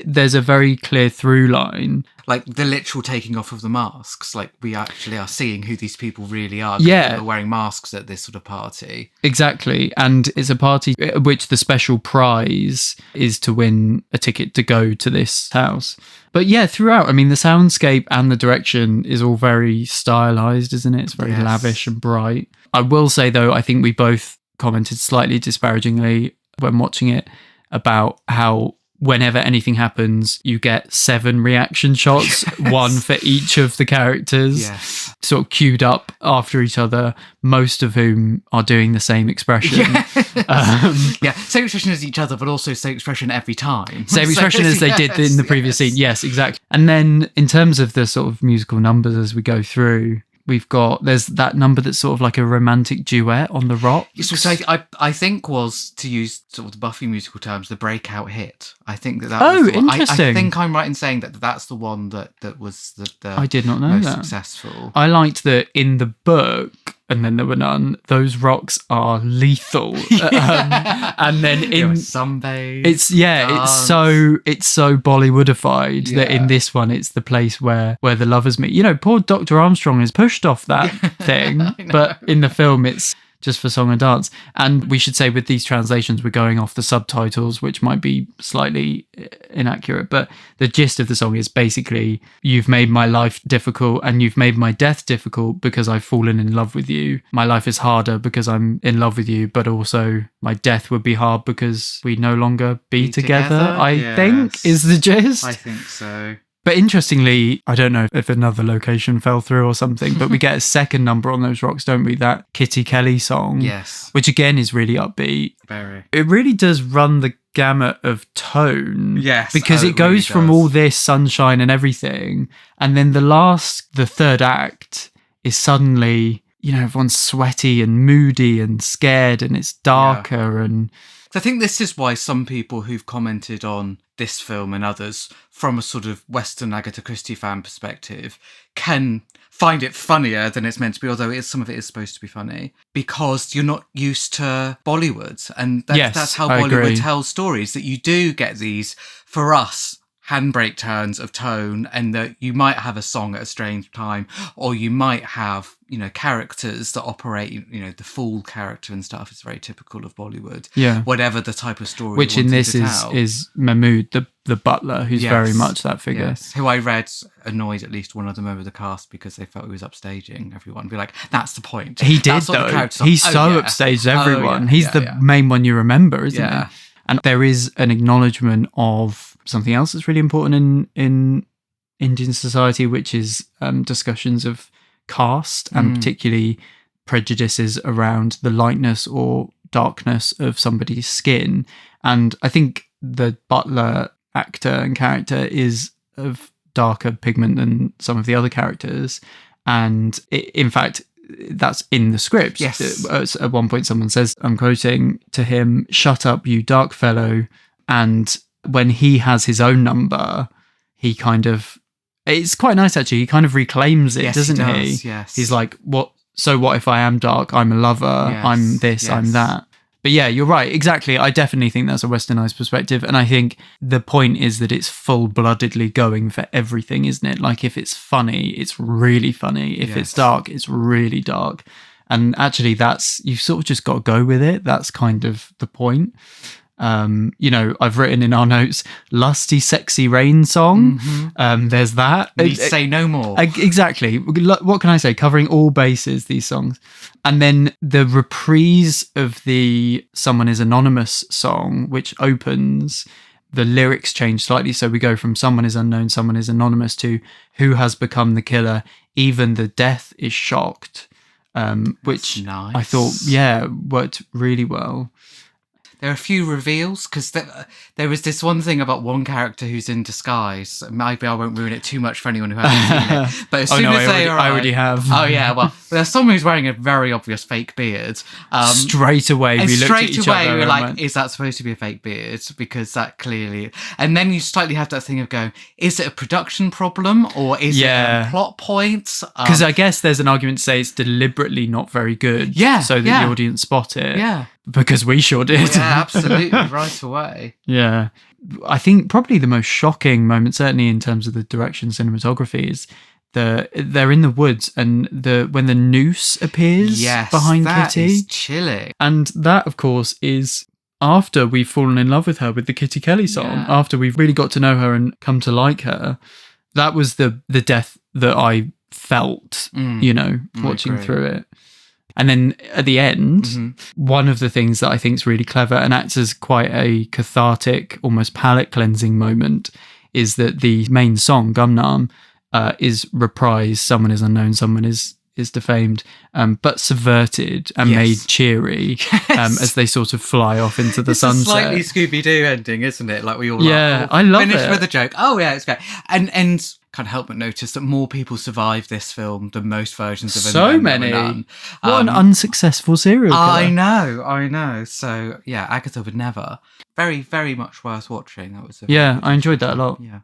there's a very clear through line, like the literal taking off of the masks. Like we actually are seeing who these people really are. Yeah, they're wearing masks at this sort of party. Exactly, and it's a party which the special prize is to win a ticket to go to this house. But yeah, throughout, I mean, the soundscape and the direction is all very stylized, isn't it? It's very lavish and bright. I will say, though, I think we both commented slightly disparagingly when watching it about how whenever anything happens, you get 7 reaction shots, one for each of the characters. sort of queued up after each other, most of whom are doing the same expression. Same expression as each other, but also same expression every time. Same expression as they did in the previous scene. Yes, exactly. And then in terms of the sort of musical numbers as we go through, there's that number that's sort of like a romantic duet on the rocks. Which I think was, to use sort of the Buffy musical terms, the breakout hit. I think that was the one. Interesting. I think I'm right in saying that's the one that was the I did not know most that. successful. I liked that in the book, and then there were none, those rocks are lethal. And then in sunbathe, it's so Bollywoodified that in this one it's the place where the lovers meet. You know, poor Dr. Armstrong is pushed off that thing, but in the film it's just for song and dance. And we should say with these translations, we're going off the subtitles, which might be slightly inaccurate, but the gist of the song is basically, you've made my life difficult and you've made my death difficult because I've fallen in love with you. My life is harder because I'm in love with you, but also my death would be hard because we no longer be together. I think is the gist. I think so. But interestingly, I don't know if another location fell through or something, but we get a second number on those rocks, don't we? That Kitty Kelly song. Yes. Which again is really upbeat. Very. It really does run the gamut of tone. Yes. Because it goes from all this sunshine and everything, and then the third act is suddenly, you know, everyone's sweaty and moody and scared and it's darker and... I think this is why some people who've commented on this film and others from a sort of Western Agatha Christie fan perspective can find it funnier than it's meant to be, although some of it is supposed to be funny, because you're not used to Bollywood. And that's how Bollywood tells stories, that you do get these, for us, handbrake turns of tone, and that you might have a song at a strange time, or you might have, you know, characters that operate, you know, the fool character and stuff is very typical of Bollywood. Yeah. Whatever the type of story. Which in this is Mahmood, the butler, who's very much that figure. Yes. Who I read annoyed at least one other member of the cast because they felt he was upstaging everyone. Be like, that's the point. He did, though. He upstaged everyone. He's the main one you remember, isn't he? And there is an acknowledgement of something else that's really important in Indian society, which is discussions of caste and particularly prejudices around the lightness or darkness of somebody's skin. And I think the butler actor and character is of darker pigment than some of the other characters. And in fact, that's in the script. Yes. At one point someone says, I'm quoting to him, "Shut up, you dark fellow." And when he has his own number, he kind of, it's quite nice actually, he kind of reclaims it, doesn't he? Yes. He's like, what if I am dark? I'm a lover. Yes. I'm this, I'm that. But yeah, you're right. Exactly. I definitely think that's a westernized perspective. And I think the point is that it's full-bloodedly going for everything, isn't it? Like if it's funny, it's really funny. If it's dark, it's really dark. And actually you've sort of just got to go with it. That's kind of the point. You know, I've written in our notes, lusty, sexy rain song. There's that. Need say no more. Exactly. What can I say? Covering all bases, these songs. And then the reprise of the Someone is Anonymous song, which opens, the lyrics change slightly. So we go from someone is unknown, someone is anonymous to who has become the killer. Even the death is shocked. Which nice. I thought, worked really well. There are a few reveals, because there was this one thing about one character who's in disguise. Maybe I won't ruin it too much for anyone who hasn't seen it. But as soon as they arrive... I already have. Oh, yeah, well, there's someone who's wearing a very obvious fake beard. Straight away, we looked at each other. We were like, is that supposed to be a fake beard? Because that clearly... And then you slightly have that thing of going, is it a production problem, or is it a plot point? Because I guess there's an argument to say it's deliberately not very good. Yeah, so that the audience spot it. Yeah. Because we sure did. Yeah, absolutely, right away. Yeah. I think probably the most shocking moment, certainly in terms of the direction cinematography, is they're in the woods and when the noose appears behind Kitty. Is chilling. And that, of course, is after we've fallen in love with her with the Kitty Kelly song, after we've really got to know her and come to like her. That was the death that I felt, watching through it. And then at the end, one of the things that I think is really clever and acts as quite a cathartic, almost palate cleansing moment is that the main song, Gumnaam, is reprised. Someone is unknown, someone is defamed, but subverted and made cheery as they sort of fly off into the sunset. It's a slightly Scooby-Doo ending, isn't it? Like we all I love finish it. with a joke. Oh yeah, it's great. And can't help but notice that more people survive this film than most versions of so many. What an unsuccessful serial killer. I know. So yeah, Agatha would never. Very, very much worth watching. That was I enjoyed that a lot. Yeah.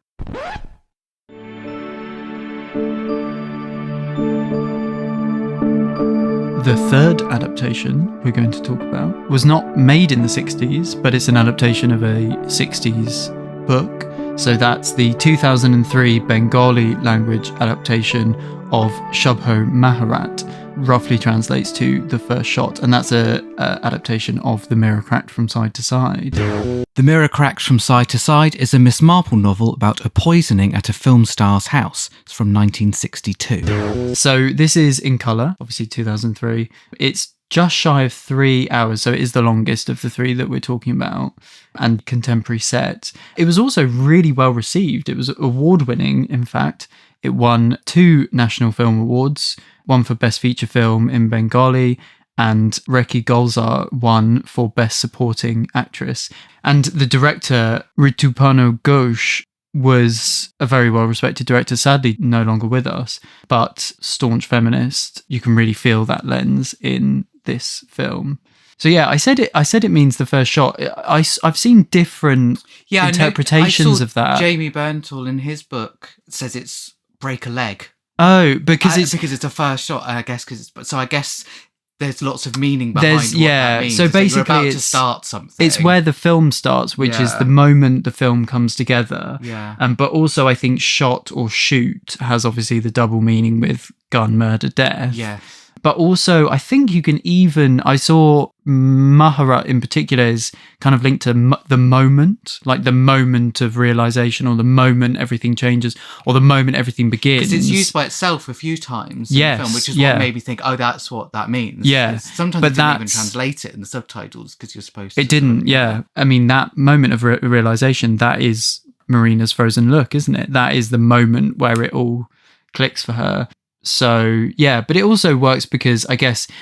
The third adaptation we're going to talk about was not made in the 60s, but it's an adaptation of a 60s book. So that's the 2003 Bengali language adaptation of Shubho Mahurat, roughly translates to The First Shot, and that's a adaptation of The Mirror Cracked from Side to Side. The Mirror Cracked from Side to Side is a Miss Marple novel about a poisoning at a film star's house. It's from 1962. So this is in colour, obviously 2003. It's just shy of 3 hours, so it is the longest of the three that we're talking about, and contemporary set. It was also really well received. It was award-winning, in fact. It won 2 National Film Awards, one for Best Feature Film in Bengali, and Reki Golzar won for Best Supporting Actress. And the director, Ritupano Ghosh, was a very well-respected director, sadly no longer with us, but staunch feminist. You can really feel that lens in this film. So yeah, I said it means The First Shot. I've seen different interpretations of that. Jamie Berntal in his book says it's break a leg. Oh, because it's a first shot, I guess. I guess there's lots of meaning behind what that means. So basically, you're about to start something. It's where the film starts, which is the moment the film comes together. Yeah. But also, I think shot or shoot has obviously the double meaning with gun, murder, death. Yeah. But also, I think you can even... I saw Mahurat in particular is kind of linked to the moment, like the moment of realisation, or the moment everything changes, or the moment everything begins. Because it's used by itself a few times in the film, which is what made me think, oh, that's what that means. Yeah. Sometimes it didn't even translate it in the subtitles because you're supposed to. It didn't, I mean, that moment of realisation, that is Marina's frozen look, isn't it? That is the moment where it all clicks for her. So yeah, but it also works because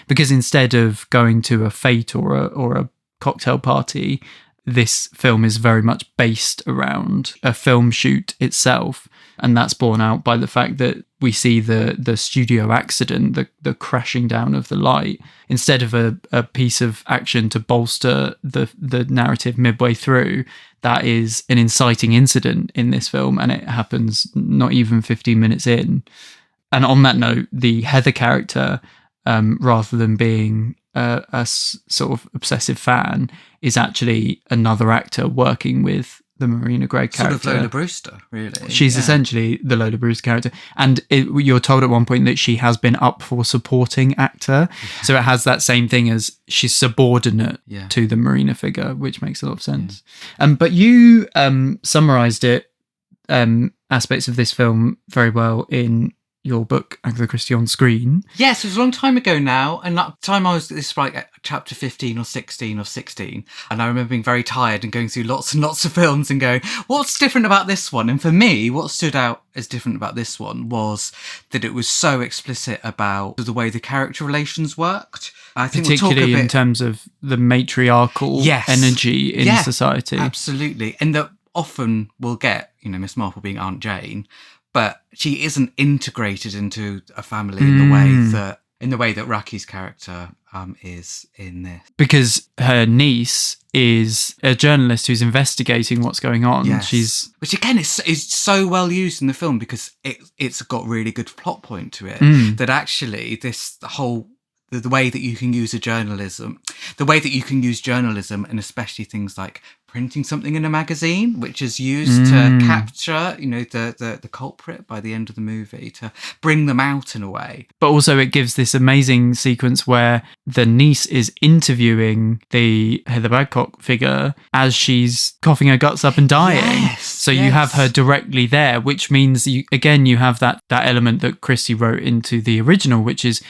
instead of going to a fete or a cocktail party, this film is very much based around a film shoot itself, and that's borne out by the fact that we see the studio accident, the crashing down of the light, instead of a piece of action to bolster the narrative midway through. That is an inciting incident in this film, and it happens not even 15 minutes in. And on that note, the Heather character, rather than being a sort of obsessive fan, is actually another actor working with the Marina Gregg character. Sort of Lola Brewster, really. She's essentially the Lola Brewster character. And you're told at one point that she has been up for supporting actor. Yeah. So it has that same thing as she's subordinate to the Marina figure, which makes a lot of sense. Yeah. But you summarised aspects of this film very well in your book, Agatha Christie on Screen. Yes, it was a long time ago now, and that time this was like chapter 15 or 16 or 16, and I remember being very tired and going through lots and lots of films and going, what's different about this one? And for me, what stood out as different about this one was that it was so explicit about the way the character relations worked. I think particularly in terms of the matriarchal energy in society. Absolutely. And that often we'll get, Miss Marple being Aunt Jane, but she isn't integrated into a family in the way that Raki's character is in this. Because her niece is a journalist who's investigating what's going on. Yes. Which again is so well used in the film because it's got really good plot point to it. That actually the way that you can use journalism, and especially things like printing something in a magazine, which is used to capture, the culprit by the end of the movie, to bring them out in a way. But also it gives this amazing sequence where the niece is interviewing the Heather Babcock figure as she's coughing her guts up and dying. You have her directly there, which means you have that element that Christie wrote into the original, which is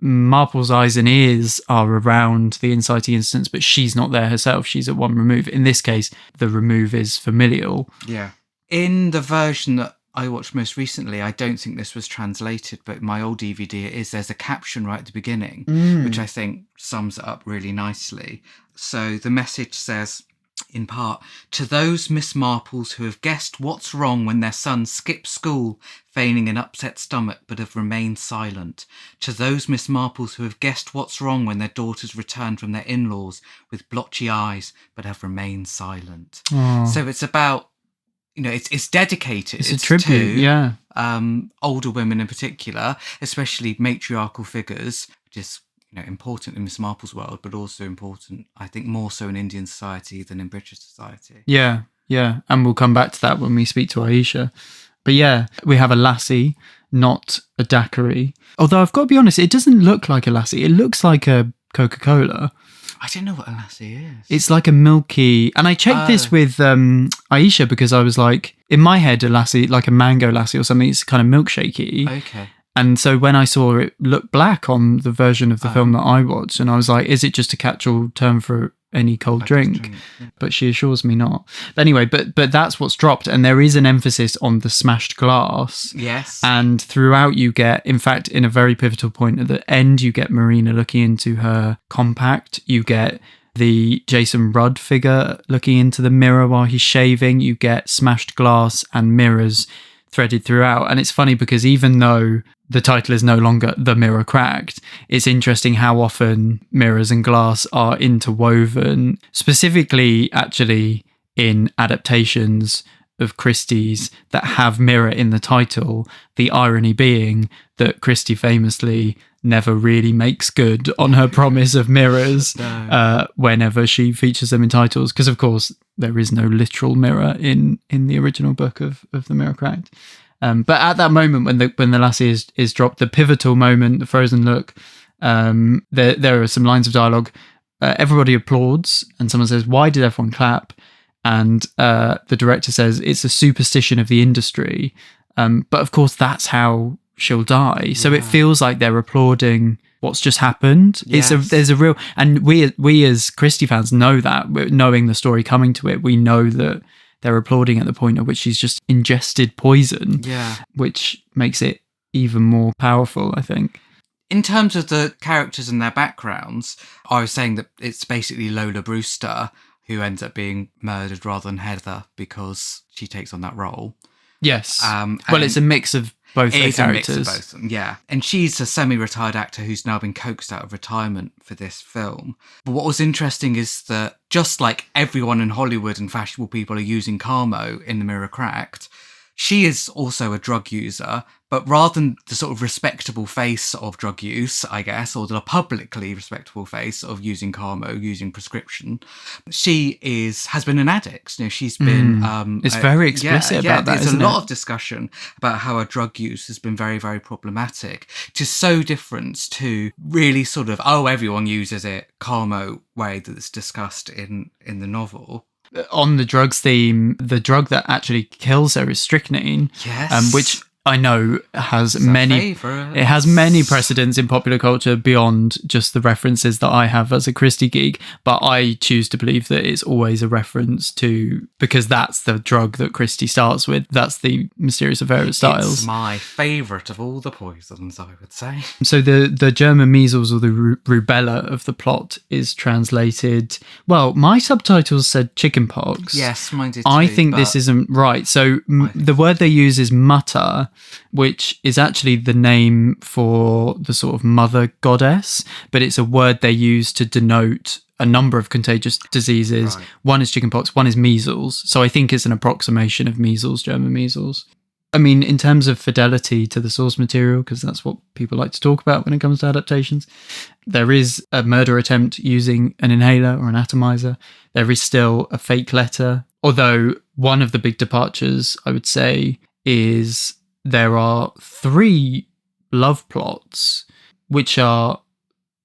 Marple's eyes and ears are around the inciting instance, but she's not there herself. She's at one remove. In this case, the remove is familial. Yeah. In the version that I watched most recently, I don't think this was translated, but my old DVD it is. There's a caption right at the beginning, which I think sums it up really nicely. So the message says, in part, to those Miss Marples who have guessed what's wrong when their son skips school, feigning an upset stomach, but have remained silent. To those Miss Marples who have guessed what's wrong when their daughters return from their in-laws with blotchy eyes, but have remained silent. Aww. So it's about, it's dedicated. It's a tribute, to, older women in particular, especially matriarchal figures, which is important in Miss Marple's world, but also important, I think, more so in Indian society than in British society. Yeah, and we'll come back to that when we speak to Ayeesha. But yeah, we have a lassie, not a daiquiri. Although I've got to be honest, it doesn't look like a lassie. It looks like a Coca-Cola. I don't know what a lassie is. It's like a milky... And I checked this with Ayeesha because I was like, in my head, a lassie, like a mango lassie or something, it's kind of milkshakey. Okay. And so when I saw it look black on the version of the film that I watched, and I was like, is it just a catch-all term for any cold drink? Yeah. But she assures me not. But anyway, but that's what's dropped. And there is an emphasis on the smashed glass. Yes. And throughout you get, in fact, in a very pivotal point at the end, you get Marina looking into her compact. You get the Jason Rudd figure looking into the mirror while he's shaving. You get smashed glass and mirrors threaded throughout. And it's funny because even though the title is no longer The Mirror Cracked, it's interesting how often mirrors and glass are interwoven, specifically actually in adaptations of Christie's that have mirror in the title, the irony being that Christie famously never really makes good on her promise of mirrors whenever she features them in titles, because of course there is no literal mirror in the original book of The Mirror Cracked. But at that moment when the lassie is dropped, the pivotal moment, the frozen look, there are some lines of dialogue. Everybody applauds and someone says, why did everyone clap? And the director says, it's a superstition of the industry. But of course, that's how she'll die. Yeah. So it feels like they're applauding what's just happened. Yes. There's a real... And we as Christie fans know that. Knowing the story coming to it, we know that they're applauding at the point at which she's just ingested poison. Yeah. Which makes it even more powerful, I think. In terms of the characters and their backgrounds, I was saying that it's basically Lola Brewster who ends up being murdered rather than Heather because she takes on that role. Yes. Well, it's a mix of both their characters. A mix of both of them, yeah. And she's a semi-retired actor who's now been coaxed out of retirement for this film. But what was interesting is that just like everyone in Hollywood and fashionable people are using Carmo in The Mirror Cracked, she is also a drug user, but rather than the sort of respectable face of drug use, I guess, or the publicly respectable face of using Carmo, using prescription, she has been an addict. She's been... it's very explicit about that, there's a lot of discussion about how her drug use has been very, very problematic, which is so different to really sort of, everyone uses it, Carmo way that's discussed in the novel. On the drugs theme, the drug that actually kills her is strychnine, yes. Which I know has many precedents in popular culture beyond just the references that I have as a Christie geek, but I choose to believe that it's always a reference to, because that's the drug that Christie starts with. That's the Mysterious Affair at Styles. It's my favourite of all the poisons, I would say. So the German measles or the rubella of the plot is translated, well, my subtitles said chickenpox. Yes, mine did too. I think this isn't right. So the word they use is mutter, which is actually the name for the sort of mother goddess, but it's a word they use to denote a number of contagious diseases. Right. One is chickenpox, one is measles. So I think it's an approximation of measles, German measles. I mean, in terms of fidelity to the source material, because that's what people like to talk about when it comes to adaptations, there is a murder attempt using an inhaler or an atomizer. There is still a fake letter, although one of the big departures, I would say, is there are 3 love plots which are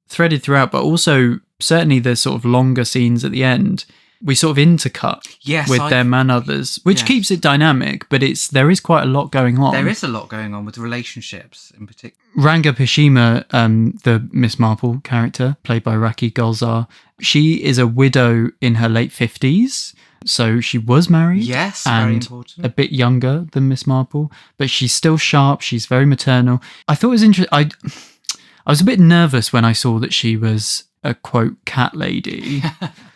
threaded throughout, but also certainly the sort of longer scenes at the end we sort of intercut with them and others, which keeps it dynamic, but there is quite a lot going on. There is a lot going on with relationships in particular. Ranga Pishima, the Miss Marple character, played by Raki Gulzar, she is a widow in her late 50s. So she was married. Yes, and very important. A bit younger than Miss Marple, but she's still sharp. She's very maternal. I thought it was interesting. I was a bit nervous when I saw that she was a, quote, cat lady,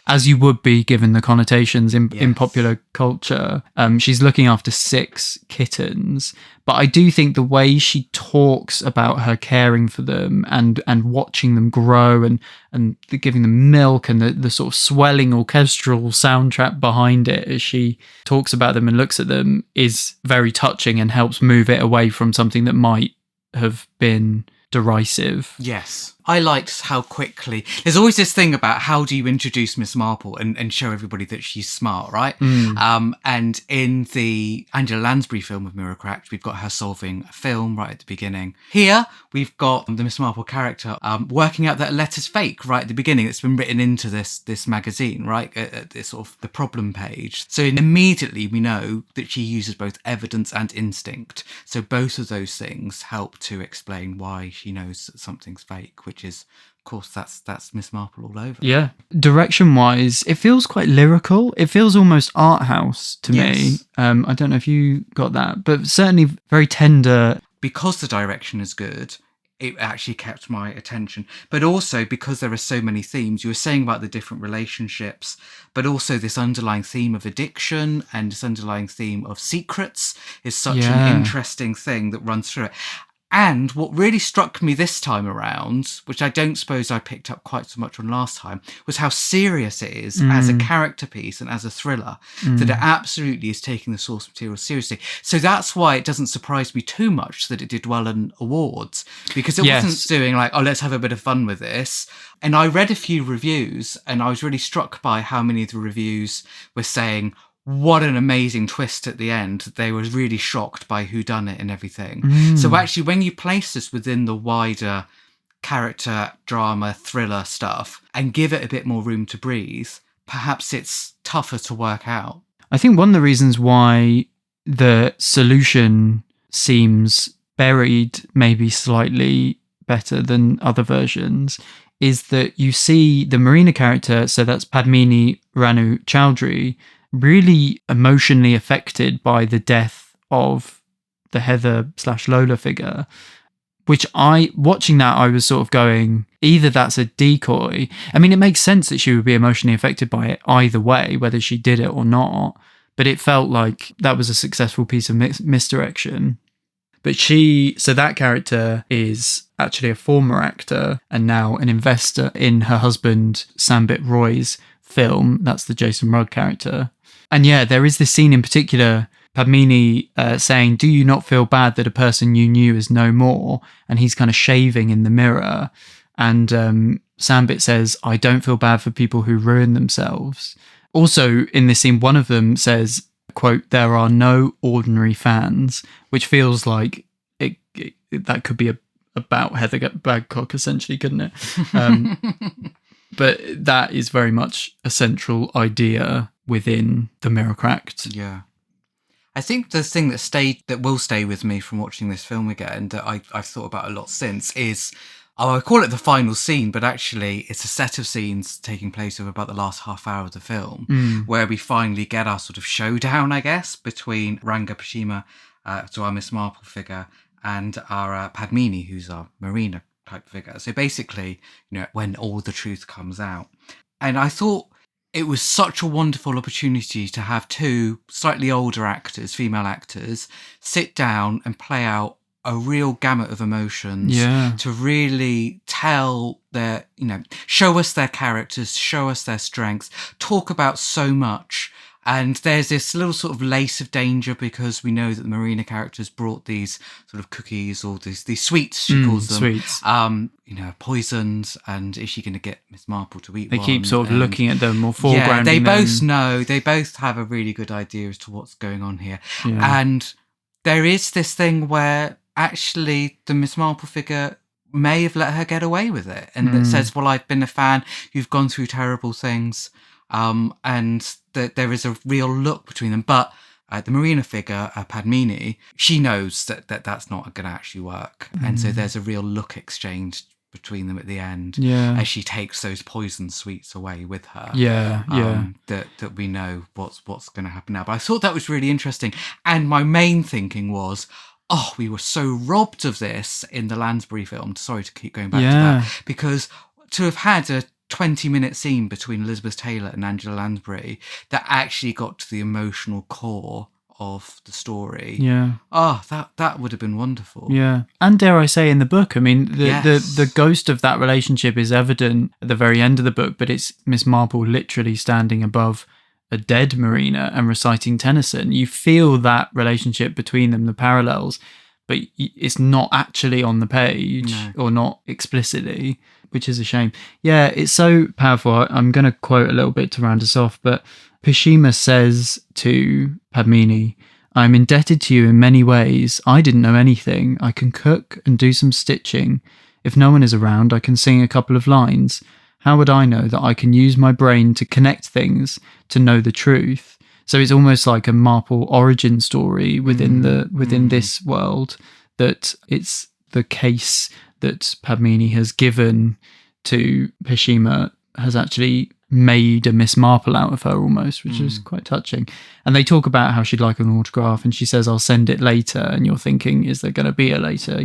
as you would be given the connotations in popular culture. She's looking after 6 kittens, but I do think the way she talks about her caring for them and watching them grow and giving them milk and the sort of swelling orchestral soundtrack behind it as she talks about them and looks at them is very touching and helps move it away from something that might have been derisive. Yes. I liked how quickly... There's always this thing about how do you introduce Miss Marple and show everybody that she's smart, right? And in the Angela Lansbury film of Mirror Cracked, we've got her solving a film right at the beginning. Here, we've got the Miss Marple character working out that a letter's fake right at the beginning. It's been written into this magazine, right? At this sort of the problem page. So immediately we know that she uses both evidence and instinct. So both of those things help to explain why she knows that something's fake, which is, of course, that's Miss Marple all over. Yeah. Direction-wise, it feels quite lyrical. It feels almost art house to me. I don't know if you got that, but certainly very tender. Because the direction is good, it actually kept my attention. But also because there are so many themes, you were saying about the different relationships, but also this underlying theme of addiction and this underlying theme of secrets is such an interesting thing that runs through it. And what really struck me this time around, which I don't suppose I picked up quite so much on last time, was how serious it is as a character piece and as a thriller, that it absolutely is taking the source material seriously. So that's why it doesn't surprise me too much that it did well in awards, because it wasn't doing like, oh, let's have a bit of fun with this. And I read a few reviews and I was really struck by how many of the reviews were saying, what an amazing twist at the end. They were really shocked by whodunit and everything. So actually, when you place this within the wider character, drama, thriller stuff and give it a bit more room to breathe, perhaps it's tougher to work out. I think one of the reasons why the solution seems buried maybe slightly better than other versions is that you see the Marina character, so that's Padmini Ranu Chowdhury, really emotionally affected by the death of the Heather/Lola figure, which watching that, I was sort of going, either that's a decoy. I mean, it makes sense that she would be emotionally affected by it either way, whether she did it or not, but it felt like that was a successful piece of misdirection. But so that character is actually a former actor and now an investor in her husband Sambit Roy's film. That's the Jason Rugg character. And yeah, there is this scene in particular, Padmini saying, do you not feel bad that a person you knew is no more? And he's kind of shaving in the mirror. And Sambit says, I don't feel bad for people who ruin themselves. Also in this scene, one of them says, quote, there are no ordinary fans, which feels like that could be about Heather Babcock, essentially, couldn't it? But that is very much a central idea within the Mirror Cracked. Yeah. I think the thing that will stay with me from watching this film again, that I've thought about a lot since, is, I call it the final scene, but actually it's a set of scenes taking place over about the last half hour of the film, where we finally get our sort of showdown, I guess, between Ranga Pashima, so our Miss Marple figure, and our Padmini, who's our Marina type figure. So basically, when all the truth comes out. And I thought it was such a wonderful opportunity to have 2 slightly older actors, female actors, sit down and play out a real gamut of emotions, to really tell their, show us their characters, show us their strengths, talk about so much. And there's this little sort of lace of danger because we know that the Marina characters brought these sort of cookies or these sweets, she calls them. Sweets. Poisoned. And is she going to get Miss Marple to eat They one? keep sort of looking at them or foregrounding them. They both know. They both have a really good idea as to what's going on here. Yeah. And there is this thing where actually the Miss Marple figure may have let her get away with it. And that says, well, I've been a fan. You've gone through terrible things. And that there is a real look between them. But the Marina figure, Padmini, she knows that that's not going to actually work. And so there's a real look exchange between them at the end, as she takes those poison sweets away with her. That we know what's going to happen now. But I thought that was really interesting. And my main thinking was, we were so robbed of this in the Lansbury film. Sorry to keep going back to that. Because to have had a 20-minute scene between Elizabeth Taylor and Angela Lansbury that actually got to the emotional core of the story. That would have been wonderful. And dare I say, in the book, I mean, the ghost of that relationship is evident at the very end of the book, but it's Miss Marple literally standing above a dead Marina and reciting Tennyson. You feel that relationship between them, the parallels, but it's not actually on the page or not explicitly, which is a shame. It's so powerful. I'm going to quote a little bit to round us off, but Pishima says to Padmini, "I'm indebted to you in many ways. I didn't know anything. I can cook and do some stitching. If no one is around, I can sing a couple of lines. How would I know that I can use my brain to connect things, to know the truth?" So it's almost like a Marple origin story within this world, that it's the case that Padmini has given to Pishima has actually made a Miss Marple out of her almost, which is quite touching. And they talk about how she'd like an autograph, and she says, "I'll send it later." And you're thinking, is there going to be a later,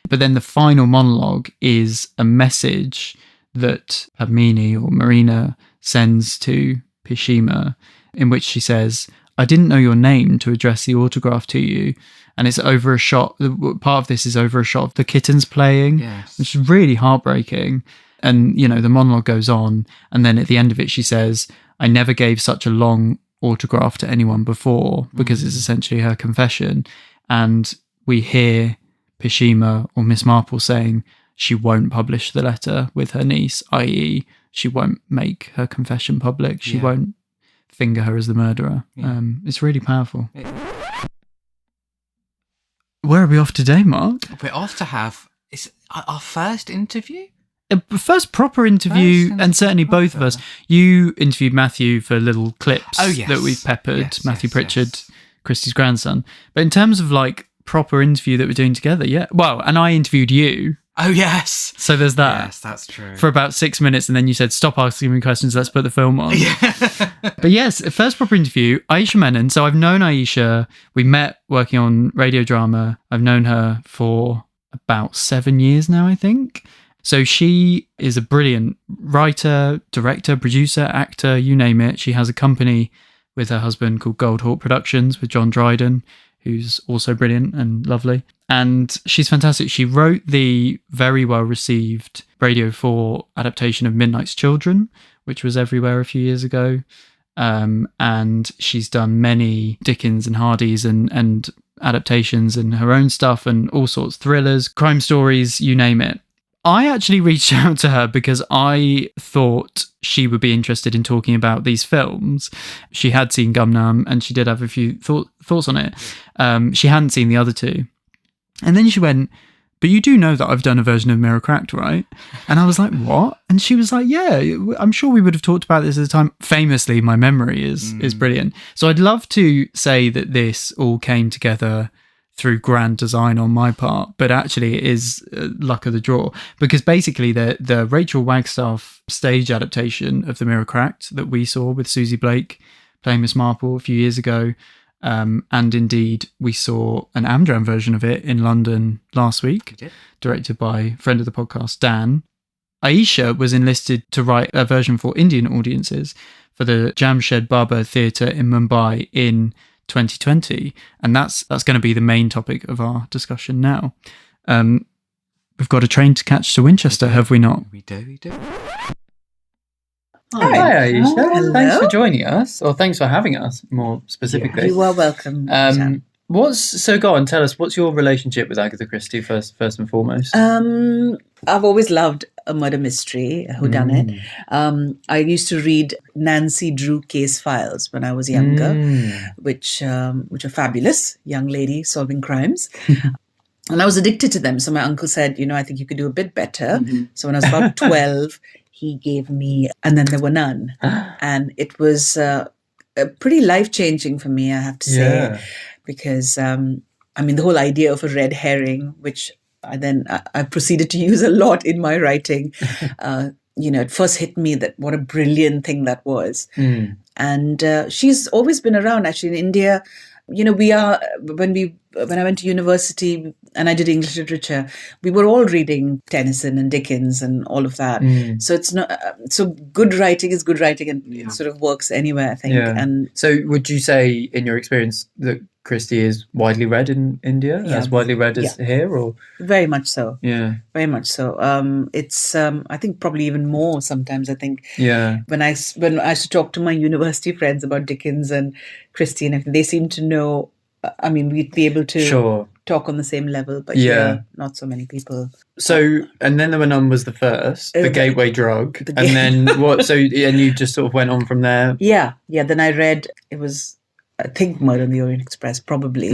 But then the final monologue is a message that Padmini or Marina sends to Pishima, in which she says, "I didn't know your name to address the autograph to you." And it's over a shot. Part of this is over a shot of the kittens playing, which is really heartbreaking. And, the monologue goes on. And then at the end of it, she says, "I never gave such a long autograph to anyone before," because it's essentially her confession. And we hear Pishima or Miss Marple saying she won't publish the letter with her niece, i.e. she won't make her confession public. She won't finger her as the murderer. It's really powerful. Where are we off today, Mark? We're off to have our first interview? First proper interview, and certainly both of us. You interviewed Matthew for little clips that we've peppered. Matthew Pritchard, Christie's grandson. But in terms of proper interview that we're doing together, well, and I interviewed you. Oh, yes. So there's that. Yes, that's true. For about 6 minutes, and then you said, "Stop asking me questions, let's put the film on." But yes, first proper interview, Ayeesha Menon. So I've known Ayeesha. We met working on radio drama. I've known her for about 7 years now, I think. So she is a brilliant writer, director, producer, actor, you name it. She has a company with her husband called Gold Hawk Productions with John Dryden, who's also brilliant and lovely. And she's fantastic. She wrote the very well-received Radio 4 adaptation of Midnight's Children, which was everywhere a few years ago. And she's done many Dickens and Hardy's and adaptations and her own stuff and all sorts, thrillers, crime stories, you name it. I actually reached out to her because I thought she would be interested in talking about these films. She had seen Gumnaam and she did have a few thoughts on it. She hadn't seen the other two. And then she went, "But you do know that I've done a version of Mirror Cracked, right?" And I was like, "What?" And she was like, "Yeah, I'm sure we would have talked about this at the time." Famously, my memory is brilliant. So I'd love to say that this all came together through grand design on my part, but actually it is luck of the draw, because basically the Rachel Wagstaff stage adaptation of The Mirror Cracked that we saw with Susie Blake playing Miss Marple a few years ago, and indeed we saw an Amdram version of it in London last week, directed by a friend of the podcast, Dan. Ayeesha was enlisted to write a version for Indian audiences for the Jamshed Baba Theatre in Mumbai in 2020, and that's going to be the main topic of our discussion now. We've got a train to catch to Winchester, have we not? We do. Hi Ayeesha. Hello. Thanks for joining us, or thanks for having us, more specifically. You are welcome. Go on, tell us, what's your relationship with Agatha Christie first and foremost? I've always loved a murder mystery, a whodunit. I used to read Nancy Drew case files when I was younger, which are fabulous, young lady solving crimes. And I was addicted to them. So my uncle said, I think you could do a bit better. So when I was about 12, he gave me And Then There Were None. And it was pretty life-changing for me, I have to say. Because, the whole idea of a red herring, which I proceeded to use a lot in my writing. It first hit me that what a brilliant thing that was. And she's always been around. Actually, in India, when I went to university and I did English literature, we were all reading Tennyson and Dickens and all of that. So it's not so good writing is good writing, and it sort of works anywhere, I think. Yeah. And so, would you say, in your experience, that Christie is widely read in India, as widely read as here, or very much so? Yeah, very much so. It's I think probably even more sometimes. I think when I used to talk to my university friends about Dickens and Christie and everything, they seem to know. I mean, we'd be able to talk on the same level, but not so many people. So, and then there were none was the first, the gateway drug, and then what? So, and you just sort of went on from there. Yeah. Then I read. It was, I think, Murder on the Orient Express, probably.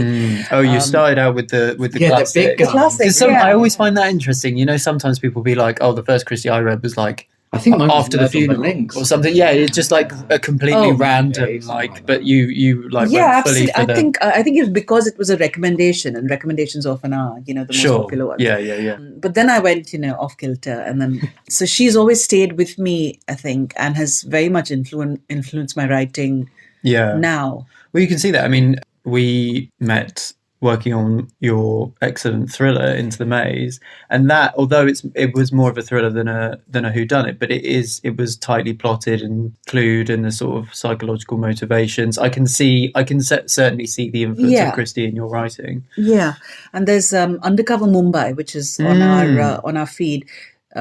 Oh, you started out with the classic. The classic. I always find that interesting. Sometimes people be like, "Oh, the first Christie I read was like." I think after the funeral or something. Yeah, it's just like a completely random, but you like went fully for I think it's because it was a recommendation, and recommendations often are, the most popular ones. Yeah. But then I went, off kilter, and then so she's always stayed with me, I think, and has very much influenced my writing. Yeah. Now, well, you can see that. I mean, we met working on your excellent thriller Into the Maze, and that, although it was more of a thriller than a whodunit, but it was tightly plotted and clued in the sort of psychological motivations. I can certainly see the influence of Christie in your writing. Yeah, and there's Undercover Mumbai, which is on our feed.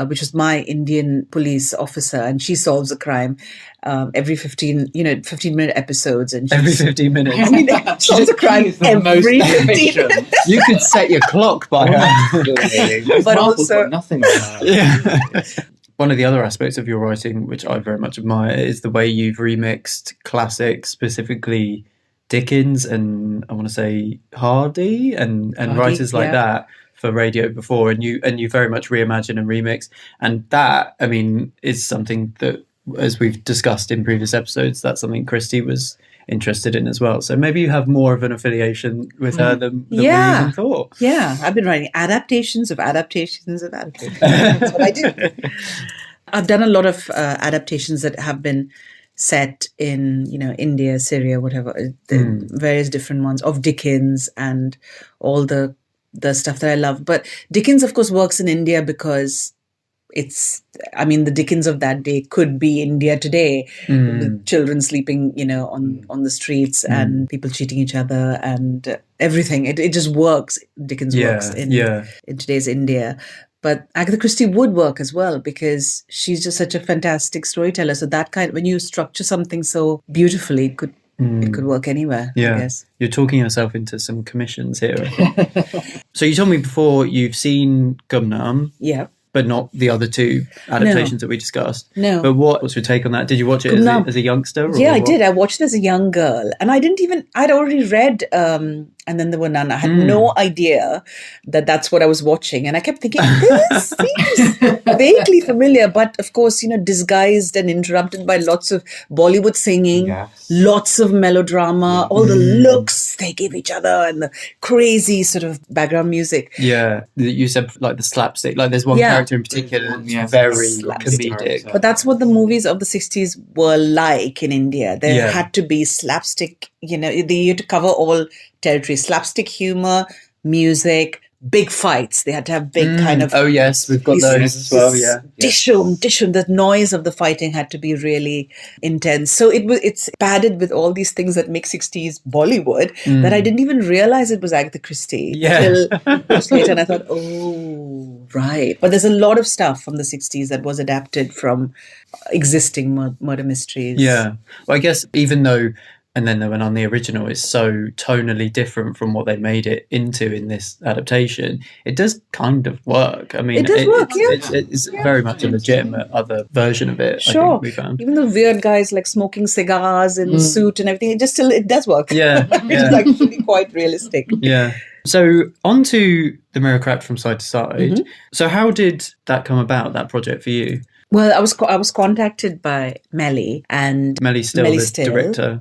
Which was my Indian police officer, and she solves a crime every 15-minute episodes. And every 15 minutes. I mean, she solves a crime every 15 minutes. You could set your clock by her. But also nothing like that. Yeah. One of the other aspects of your writing, which I very much admire, is the way you've remixed classics, specifically Dickens and I want to say Hardy and writers like that, for radio before, and you very much reimagine and remix, and that, I mean, is something that, as we've discussed in previous episodes, that's something Christie was interested in as well. So maybe you have more of an affiliation with her than we even thought. Yeah, I've been writing adaptations of adaptations of adaptations. That's what I do. I've done a lot of adaptations that have been set in, India, Syria, whatever, the various different ones of Dickens and all the stuff that I love. But Dickens, of course, works in India because the Dickens of that day could be India today, with children sleeping, on the streets and people cheating each other and everything. It just works. Dickens works in today's India. But Agatha Christie would work as well because she's just such a fantastic storyteller. So that when you structure something so beautifully, it could work anywhere, I guess. You're talking yourself into some commissions here. So you told me before you've seen Gumnaam. Yeah. But not the other two adaptations that we discussed. No. But what's your take on that? Did you watch it as a youngster? Yeah, I did. I watched it as a young girl. And I'd already read And Then There Were None. I had no idea that that's what I was watching. And I kept thinking, this seems vaguely familiar. But of course, disguised and interrupted by lots of Bollywood singing, lots of melodrama, all the looks they give each other and the crazy sort of background music. Yeah. You said like the slapstick. Like there's one character in particular that's very comedic. But that's what the movies of the 60s were like in India. There had to be slapstick, they had to cover all territory. Slapstick humor, music, big fights. They had to have big kind of... Oh, yes, we've got those as well, yeah. Dishum. The noise of the fighting had to be really intense. So it's padded with all these things that make 60s Bollywood that I didn't even realize it was Agatha Christie till much later. And I thought, oh, right. But there's a lot of stuff from the 60s that was adapted from existing murder mysteries. Yeah. Well, I guess even though... And Then There Were None, the original, is so tonally different from what they made it into in this adaptation. It does kind of work. I mean, it does work, it's very much a legitimate other version of it, sure. I think we found. Even the weird guys like smoking cigars in suit and everything, it does work. Yeah. It's actually quite realistic. Yeah. So on to The Mirror Cracked from Side to Side. So how did that come about, that project for you? Well, I was contacted by Melly, and Melly's still the director.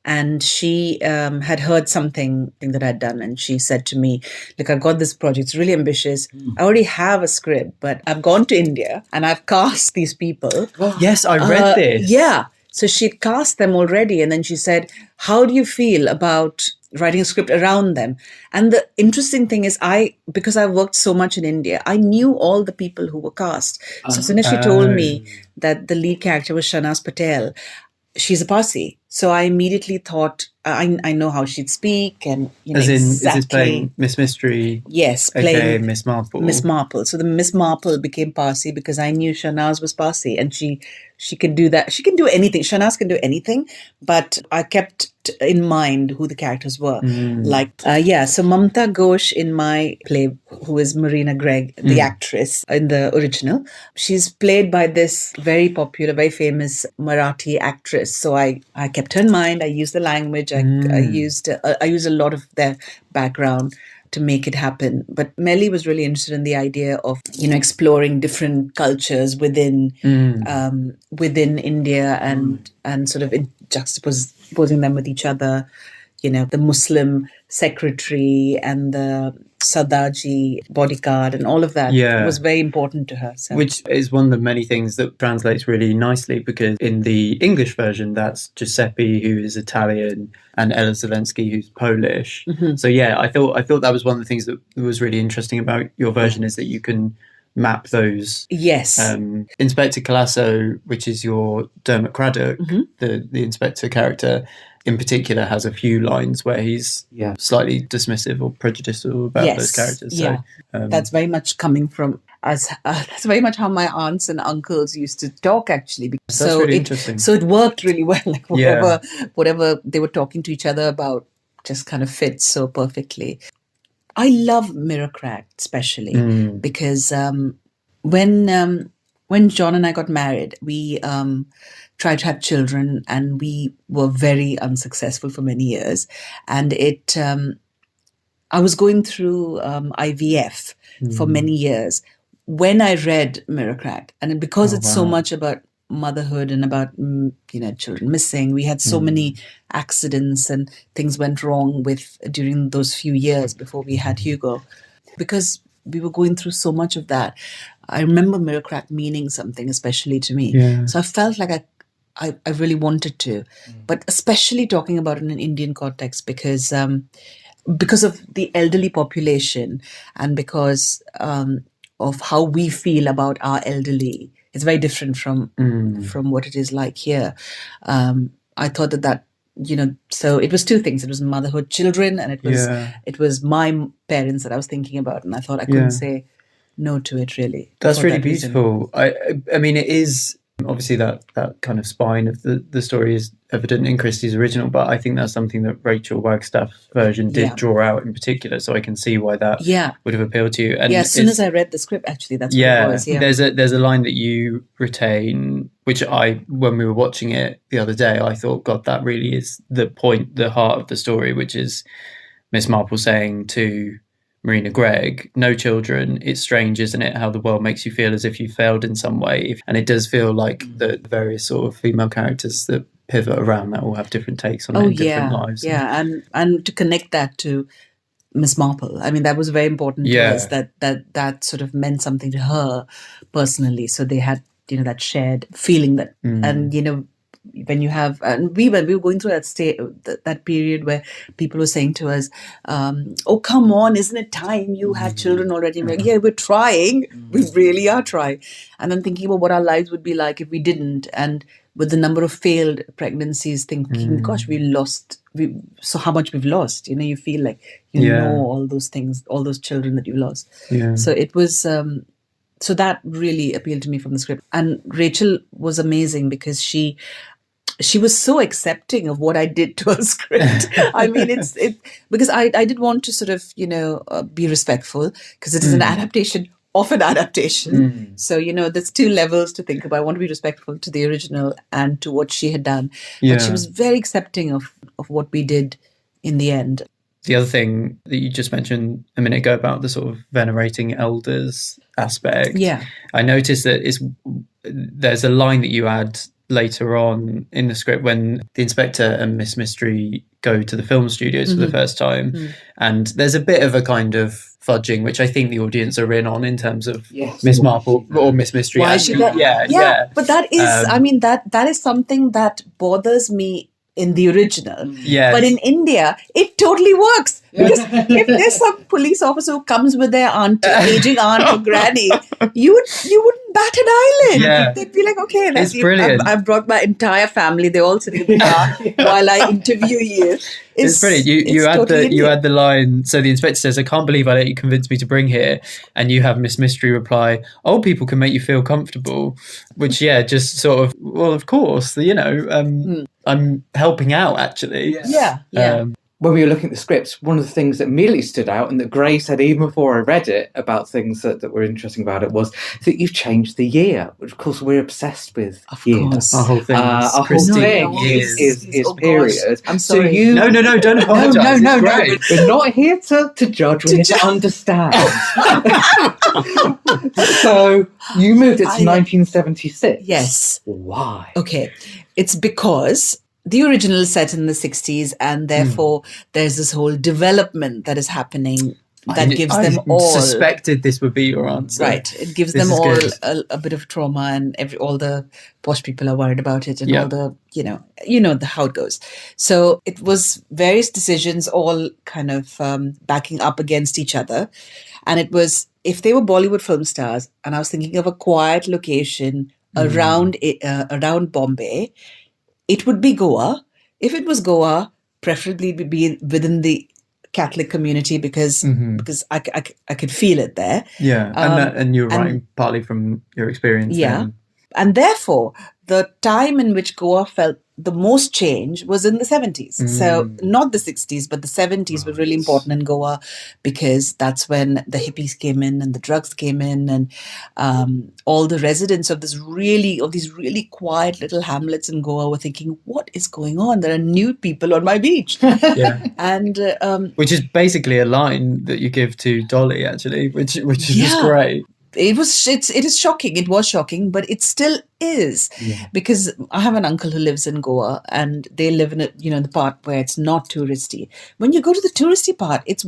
And she had heard something that I'd done. And she said to me, look, I've got this project. It's really ambitious. I already have a script, but I've gone to India and I've cast these people. Yes, I read this. Yeah. So she'd cast them already. And then she said, how do you feel about writing a script around them? And the interesting thing is because I worked so much in India, I knew all the people who were cast. So as soon as she told me that the lead character was Shahnaz Patel, she's a Parsi. So I immediately thought, I know how she'd speak, and As in, exactly. is this playing Miss Mystery? Yes, Okay, playing Miss Marple. Miss Marple. So the Miss Marple became Parsi because I knew Shahnaz was Parsi, and she can do that. She can do anything. Shahnaz can do anything, but I kept in mind who the characters were. So Mamta Ghosh in my play, who is Marina Gregg, the actress in the original, she's played by this very popular, very famous Marathi actress. So I kept her in mind. I used the language. I used a lot of their background to make it happen. But Melly was really interested in the idea of, exploring different cultures within India and sort of juxtaposing them with each other. The Muslim secretary and the Sadaji bodyguard and all of that was very important to her. So. Which is one of the many things that translates really nicely, because in the English version, that's Giuseppe, who is Italian, and Ella Zelensky, who's Polish. So I thought that was one of the things that was really interesting about your version, is that you can map those. Yes. Inspector Colasso, which is your Dermot Craddock, the inspector character, in particular, has a few lines where he's slightly dismissive or prejudicial about those characters. So, that's very much coming from us. That's very much how my aunts and uncles used to talk, actually. That's really interesting. So it worked really well. Like whatever they were talking to each other about just kind of fits so perfectly. I love Mirror Cracked, especially because when John and I got married, we tried to have children, and we were very unsuccessful for many years. And I was going through IVF for many years when I read Mirror Cracked, and because it's so much about motherhood and about children missing, we had so many accidents and things went wrong during those few years before we had Hugo, because we were going through so much of that. I remember Mirror Cracked meaning something, especially to me. So I felt like I really wanted to, but especially talking about it in an Indian context, because of the elderly population and because of how we feel about our elderly. It's very different from what it is like here. I thought that so it was two things. It was motherhood, children, and it was my parents that I was thinking about, and I thought I couldn't say no to it, really. That's really beautiful. I mean, it is obviously that kind of spine of the story is evident in Christie's original, but I think that's something that Rachel Wagstaff's version did draw out in particular, so I can see why that would have appealed to you. And as soon as I read the script, actually, that's what it was. There's a line that you retain, which when we were watching it the other day, I thought, God, that really is the heart of the story, which is Miss Marple saying to Marina Gregg, no children, it's strange, isn't it, how the world makes you feel as if you failed in some way. And it does feel like the various sort of female characters that pivot around that all have different takes on it in different lives. And to connect that to Miss Marple, I mean, that was very important to us, that sort of meant something to her personally. So they had, that shared feeling that, and, when you have, and we were going through that period where people were saying to us, oh, come on, isn't it time you had children already? We're like, yeah, we're trying. We really are trying. And then thinking about what our lives would be like if we didn't. And with the number of failed pregnancies, thinking, gosh, so how much we've lost. You feel like know all those things, all those children that you lost. So it was... So that really appealed to me from the script. And Rachel was amazing because she was so accepting of what I did to her script. I mean, it's because I did want to sort of, be respectful, because it is an adaptation of an adaptation. So, there's two levels to think about. I want to be respectful to the original and to what she had done. But she was very accepting of what we did in the end. The other thing that you just mentioned a minute ago about the sort of venerating elders aspect. I noticed that there's a line that you add later on in the script when the inspector and Miss Mystery go to the film studios for the first time, and there's a bit of a kind of fudging, which I think the audience are in terms of Miss Marple or Miss Mystery. Why should that? Yeah, but that is, I mean, that is something that bothers me in the original. Yes. But in India, it totally works. Because if there's some police officer who comes with their aging aunt or granny, you wouldn't bat an eyelid. Yeah. They'd be like, okay, It's brilliant. I've brought my entire family. They all sit in the car while I interview you. It's brilliant. You add the line. So the inspector says, "I can't believe I let you convince me to bring here," and you have Miss Mystery reply, "Old people can make you feel comfortable," which just sort of, well, of course, I'm helping out actually. Yeah. When we were looking at the scripts, one of the things that immediately stood out, and that Gray said even before I read it about things that were interesting about it, was that you've changed the year, which of course we're obsessed with. Of years. course. Our whole thing is Oh, period. gosh. I'm sorry. So you, No, don't apologise. no. It's great. We're not here to judge. We're here to understand. So you moved it to 1976. Yes. Why? Okay. It's because the original is set in the 60s, and therefore there's this whole development that is happening that gives them all. Suspected this would be your answer. Right. It gives This them is all good. a bit of trauma, and all the posh people are worried about it, and Yeah. all the, how it goes. So it was various decisions all kind of backing up against each other. And it was, if they were Bollywood film stars, and I was thinking of a quiet location around Bombay, it would be Goa. If it was Goa, preferably it would be within the Catholic community because I could feel it there. Yeah, and you're writing partly from your experience. Yeah. then. And therefore, the time in which Goa felt the most change was in the 70s. So not the 60s, but the 70s were really important in Goa because that's when the hippies came in and the drugs came in, and all the residents of these really quiet little hamlets in Goa were thinking, what is going on? There are nude people on my beach. Yeah. And Which is basically a line that you give to Dolly, actually, which is just great. it is shocking. It was shocking, but it still is because I have an uncle who lives in Goa, and they live in the part where it's not touristy. When you go to the touristy part, it's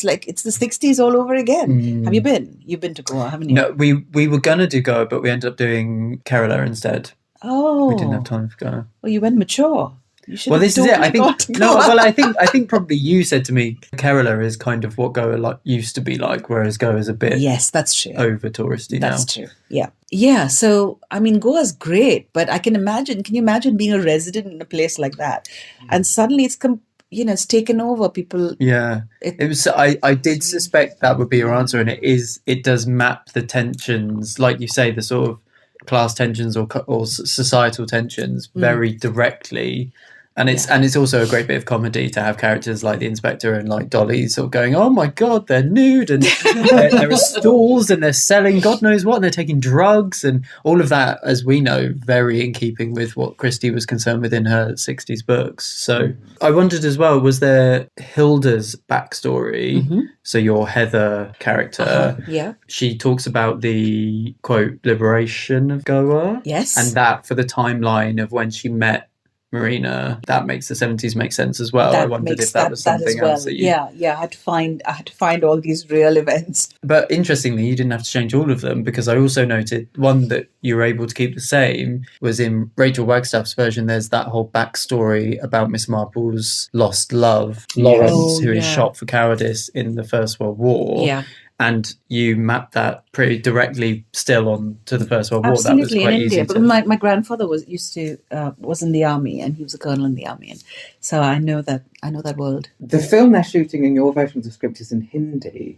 like it's the 60s all over again. Have you been? You've been to Goa, haven't you? No, we were gonna do Goa, but we ended up doing Kerala instead. Oh, We didn't have time for Goa. Well, you went mature. You should Well, have this is it. I totally think got to Goa. I think probably you said to me, Kerala is kind of what Goa used to be like, whereas Goa is a bit Yes, that's true. over touristy now. That's true. Yeah. So I mean, Goa's great, but I can imagine. Can you imagine being a resident in a place like that, and suddenly it's it's taken over. People. Yeah, it was. I did suspect that would be your answer, and it does map the tensions, like you say, the sort of class tensions or societal tensions very directly. And it's also a great bit of comedy to have characters like the inspector and like Dolly sort of going, oh my God, they're nude, and there are stalls, and they're selling God knows what, and they're taking drugs, and all of that, as we know, very in keeping with what Christie was concerned with in her 60s books. So I wondered as well, was there Hilda's backstory? So your Heather character, Yeah. she talks about the, quote, liberation of Goa. Yes. And that for the timeline of when she met Marina, that makes the 70s make sense as well. I wondered if that was something else that you... Yeah. I had to find all these real events. But interestingly, you didn't have to change all of them, because I also noted one that you were able to keep the same was in Rachel Wagstaff's version. There's that whole backstory about Miss Marple's lost love, Lawrence, who is shot for cowardice in the First World War. Yeah. And you mapped that pretty directly still on to the First World War. That was Absolutely, quite in easy India. to... But my grandfather was in the army, and he was a colonel in the army, and so I know that world. The film they're shooting in your version of the script is in Hindi,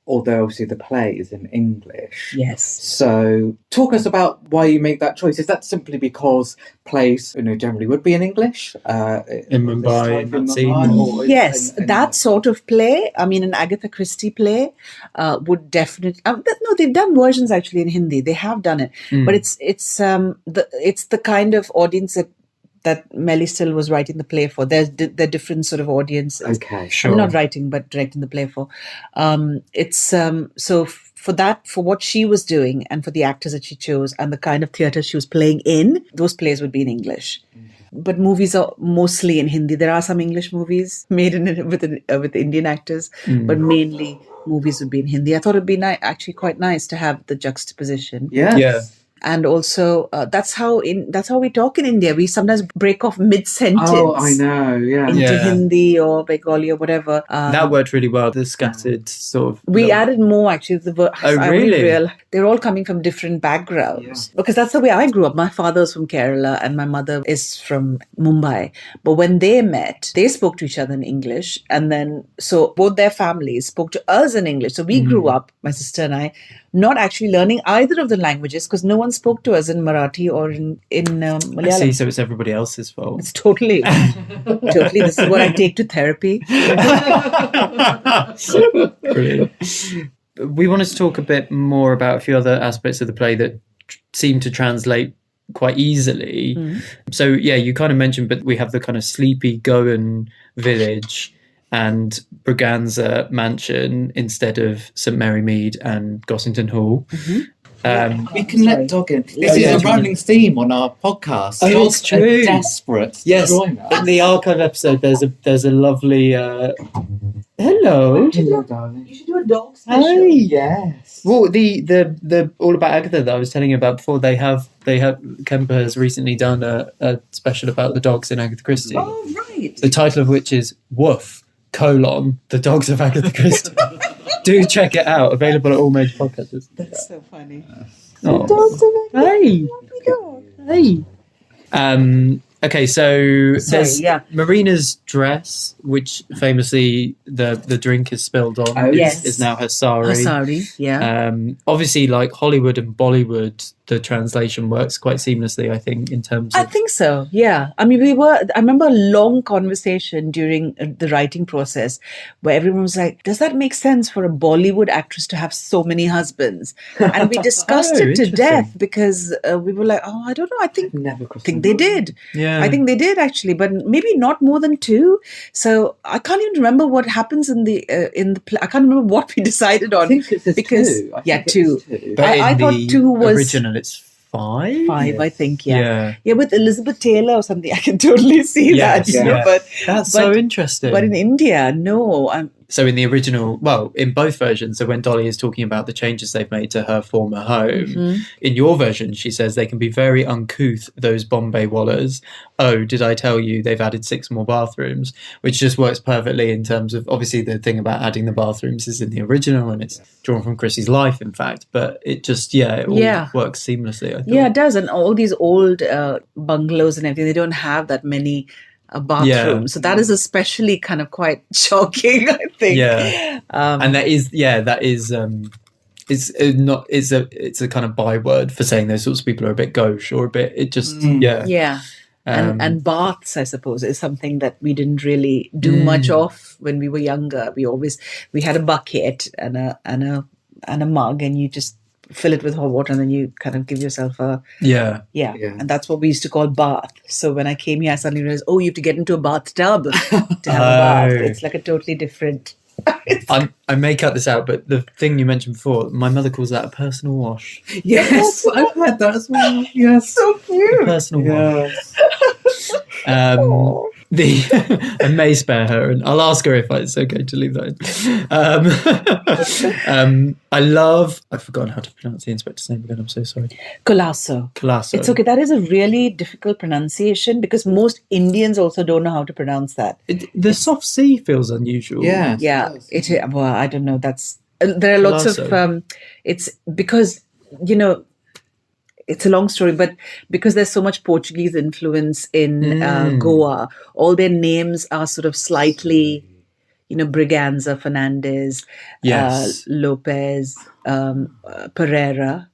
although obviously the play is in English. Yes. So talk us about why you make that choice. Is that simply because plays generally would be in English? In Mumbai, in that scene? Yes, that sort of play. I mean, an Agatha Christie play would definitely. No, they've done versions actually in Hindi. They have done it, but it's the kind of audience that Melly Still was writing the play for. They're different sort of audiences. Okay, sure. I'm not writing, but directing the play for. It's so for what she was doing and for the actors that she chose and the kind of theatre she was playing in, those plays would be in English. But movies are mostly in Hindi. There are some English movies made with Indian actors, but mainly movies would be in Hindi. I thought it'd be actually quite nice to have the juxtaposition. Yes. Yeah. And also, that's how we talk in India. We sometimes break off mid-sentence. Oh, I know. Yeah. Into Hindi or Bengali or whatever. That worked really well. The scattered sort of. We added more actually. Oh, really? They're all coming from different backgrounds because that's the way I grew up. My father's from Kerala and my mother is from Mumbai. But when they met, they spoke to each other in English, and then so both their families spoke to us in English. So we grew up, my sister and I, not actually learning either of the languages because no one spoke to us in Marathi or in Malayalam. I see, so it's everybody else's fault. It's totally. This is what I take to therapy. Brilliant. We wanted to talk a bit more about a few other aspects of the play that seem to translate quite easily. So, yeah, you kind of mentioned, but we have the kind of sleepy Goan village and Braganza Mansion instead of St Mary Mead and Gossington Hall. We can let Dog in. This is a running theme on our podcast. Oh, it's true. Desperate. Yes, Join us. in the archive episode, there's a lovely. Hello. Hello, darling. You should do a dog special. Hi. Yes. Well, the All About Agatha that I was telling you about before, they have Kemper has recently done a special about the dogs in Agatha Christie. Oh, right. The title of which is Woof: The Dogs of Agatha Christie. Do check it out. Available at all major podcasters. That's so funny. Oh. Hey. Hey. Okay, so there's Marina's dress, which famously the drink is spilled on, is now her sari. Her sari, yeah. Obviously, like Hollywood and Bollywood, the translation works quite seamlessly, I think, in terms of... I think so, yeah. I mean, I remember a long conversation during the writing process where everyone was like, does that make sense for a Bollywood actress to have so many husbands? And we discussed it to death because we were like, I don't know, I think they did. Yeah. I think they did actually, but maybe not more than 2. So I can't even remember what happens in the I can't remember what we decided on. I think it says because 2. I think 2. But I thought 2 was original. It's 5. 5, I think. Yeah. With Elizabeth Taylor or something, I can totally see that. You know, but that's so interesting. But in India, no. So in the original, well, in both versions, so when Dolly is talking about the changes they've made to her former home, in your version, she says they can be very uncouth, those Bombay Wallers. Oh, did I tell you they've added 6 more bathrooms? Which just works perfectly in terms of, obviously the thing about adding the bathrooms is in the original and it's drawn from Christie's life, in fact. But it just, it all works seamlessly, I thought. Yeah, it does. And all these old bungalows and everything, they don't have that many bathroom, so that is especially kind of quite shocking, I think. And that is it's a kind of byword for saying those sorts of people are a bit gauche or a bit and baths, I suppose, is something that we didn't really do much of when we were younger. We had a bucket and a mug, and you just fill it with hot water and then you kind of give yourself a and that's what we used to call bath. So when I came here, I suddenly realized, you have to get into a bathtub to have a bath. It's like a totally different I may cut this out, but the thing you mentioned before, my mother calls that a personal wash. Yes, I've heard that as well. Yes, so cute. A personal wash. I may spare her, and I'll ask her if it's okay to leave that in. I've forgotten how to pronounce the inspector's name again. I'm so sorry. Colasso. It's okay. That is a really difficult pronunciation because most Indians also don't know how to pronounce that. The soft C feels unusual. Yeah. Well, I don't know. There are lots of. It's because it's a long story, but because there's so much Portuguese influence in Goa, all their names are sort of slightly, Braganza, Fernandez, Lopez, Pereira.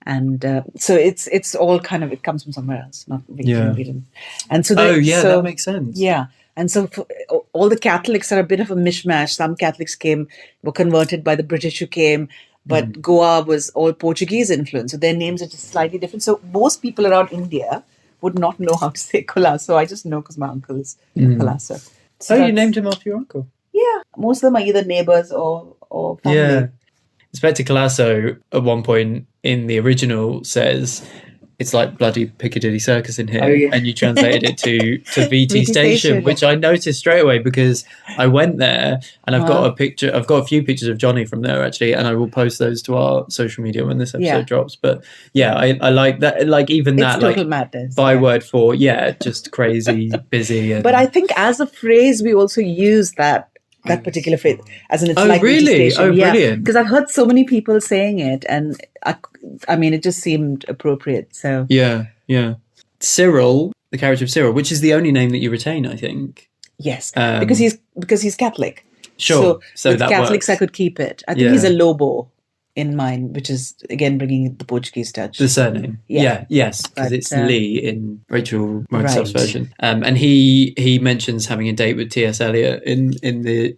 And so it's all kind of, it comes from somewhere else, not really. And so that makes sense. Yeah. And so all the Catholics are a bit of a mishmash. Some Catholics were converted by the British who came, but Goa was all Portuguese influence. So their names are just slightly different. So most people around India would not know how to say Colasso. I just know because my uncle is Colasso. So you named him after your uncle? Yeah. Most of them are either neighbors or family. Yeah. Inspector Colasso at one point in the original says it's like bloody Piccadilly Circus in here, and you translated it to VT Station, which I noticed straight away because I went there and I've got a picture. I've got a few pictures of Johnny from there actually, and I will post those to our social media when this episode drops. But I like that. Like even it's that, total like madness. byword for just crazy, busy. And... But I think as a phrase, we also use that particular phrase as in it's like really? Station. Brilliant! Because I've heard so many people saying it, and I mean, it just seemed appropriate. So yeah. Cyril, the character of Cyril, which is the only name that you retain, I think. Yes, because he's Catholic. Sure. So with that Catholics, works. I could keep it. I think he's a Lobo in mine, which is again bringing the Portuguese touch. The surname. Yes, because it's Lee in Rachel Mousetrap's version. And he mentions having a date with T.S. Eliot in the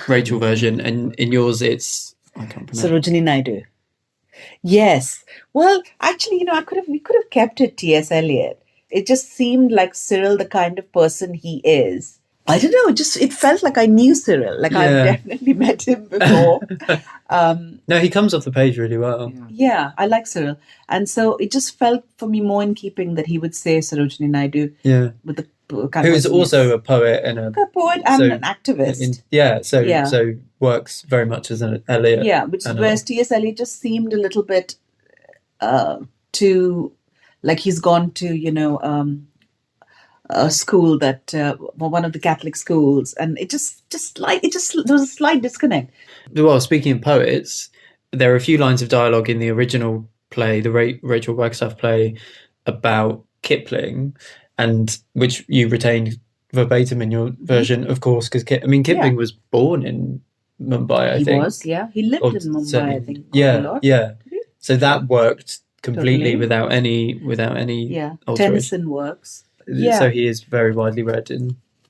Rachel version, and in yours it's I can't pronounce. Sarojini Naidu. Yes. Well, actually, we could have kept it T.S. Eliot. It just seemed like Cyril, the kind of person he is. I don't know. It felt like I knew Cyril. Like I've definitely met him before. No, he comes off the page really well. Yeah, I like Cyril. And so it just felt for me more in keeping that he would say Sarojini Naidu. Yeah. With the who is also a poet and an activist. So works very much as an Eliot. Yeah, whereas T.S. Eliot just seemed a little bit too like he's gone to, a school that one of the Catholic schools, and there was a slight disconnect. Well, speaking of poets, there are a few lines of dialogue in the original play, the Rachel Wagstaff play, about Kipling, and which you retained verbatim in your version, of course, because Kipling was born in Mumbai. I think he lived in Mumbai. I think a lot. So that worked completely without any alteration. Tennyson works. So he is very widely read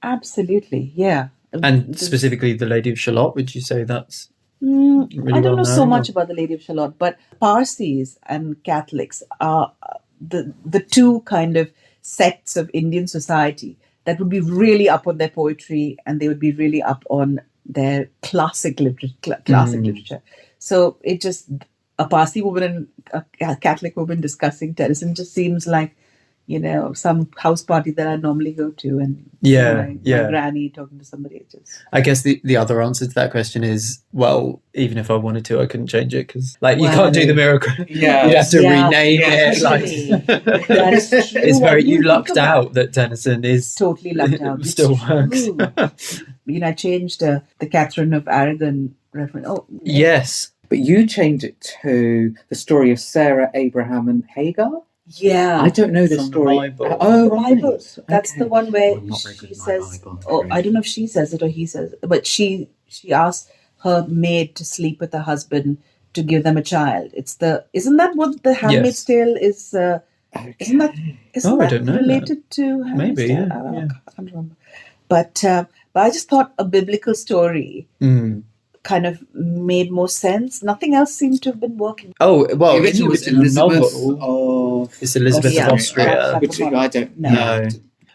absolutely, yeah. And specifically the Lady of Shalott, would you say that's really I don't know so much or? about the Lady of Shalott, but Parsis and Catholics are the two kind of sects of Indian society that would be really up on their poetry, and they would be really up on their classic literature. So it just a Parsi woman and a Catholic woman discussing Tennyson just seems like some house party that I normally go to, and my granny talking to somebody. I guess the other answer to that question is, well, even if I wanted to, I couldn't change it because, you can't do the miracle. Yeah, you'd have to rename it. That's true. It's very you lucked out that Tennyson is totally lucked out. Still works. I changed the Catherine of Aragon reference. Oh, yes, but you changed it to the story of Sarah, Abraham, and Hagar. Yeah, I don't know the story. Bible. That's the one where she says, I don't know if she says it or he says it, but she asks her maid to sleep with her husband to give them a child. Isn't that what the Handmaid's Tale is? Isn't that I don't know related to Handmaid's maybe? Tale? I can't remember. But I just thought a biblical story kind of made more sense. Nothing else seemed to have been working. Oh, well, the original was Elizabeth It's Elizabeth of Austria. Which I don't know. No.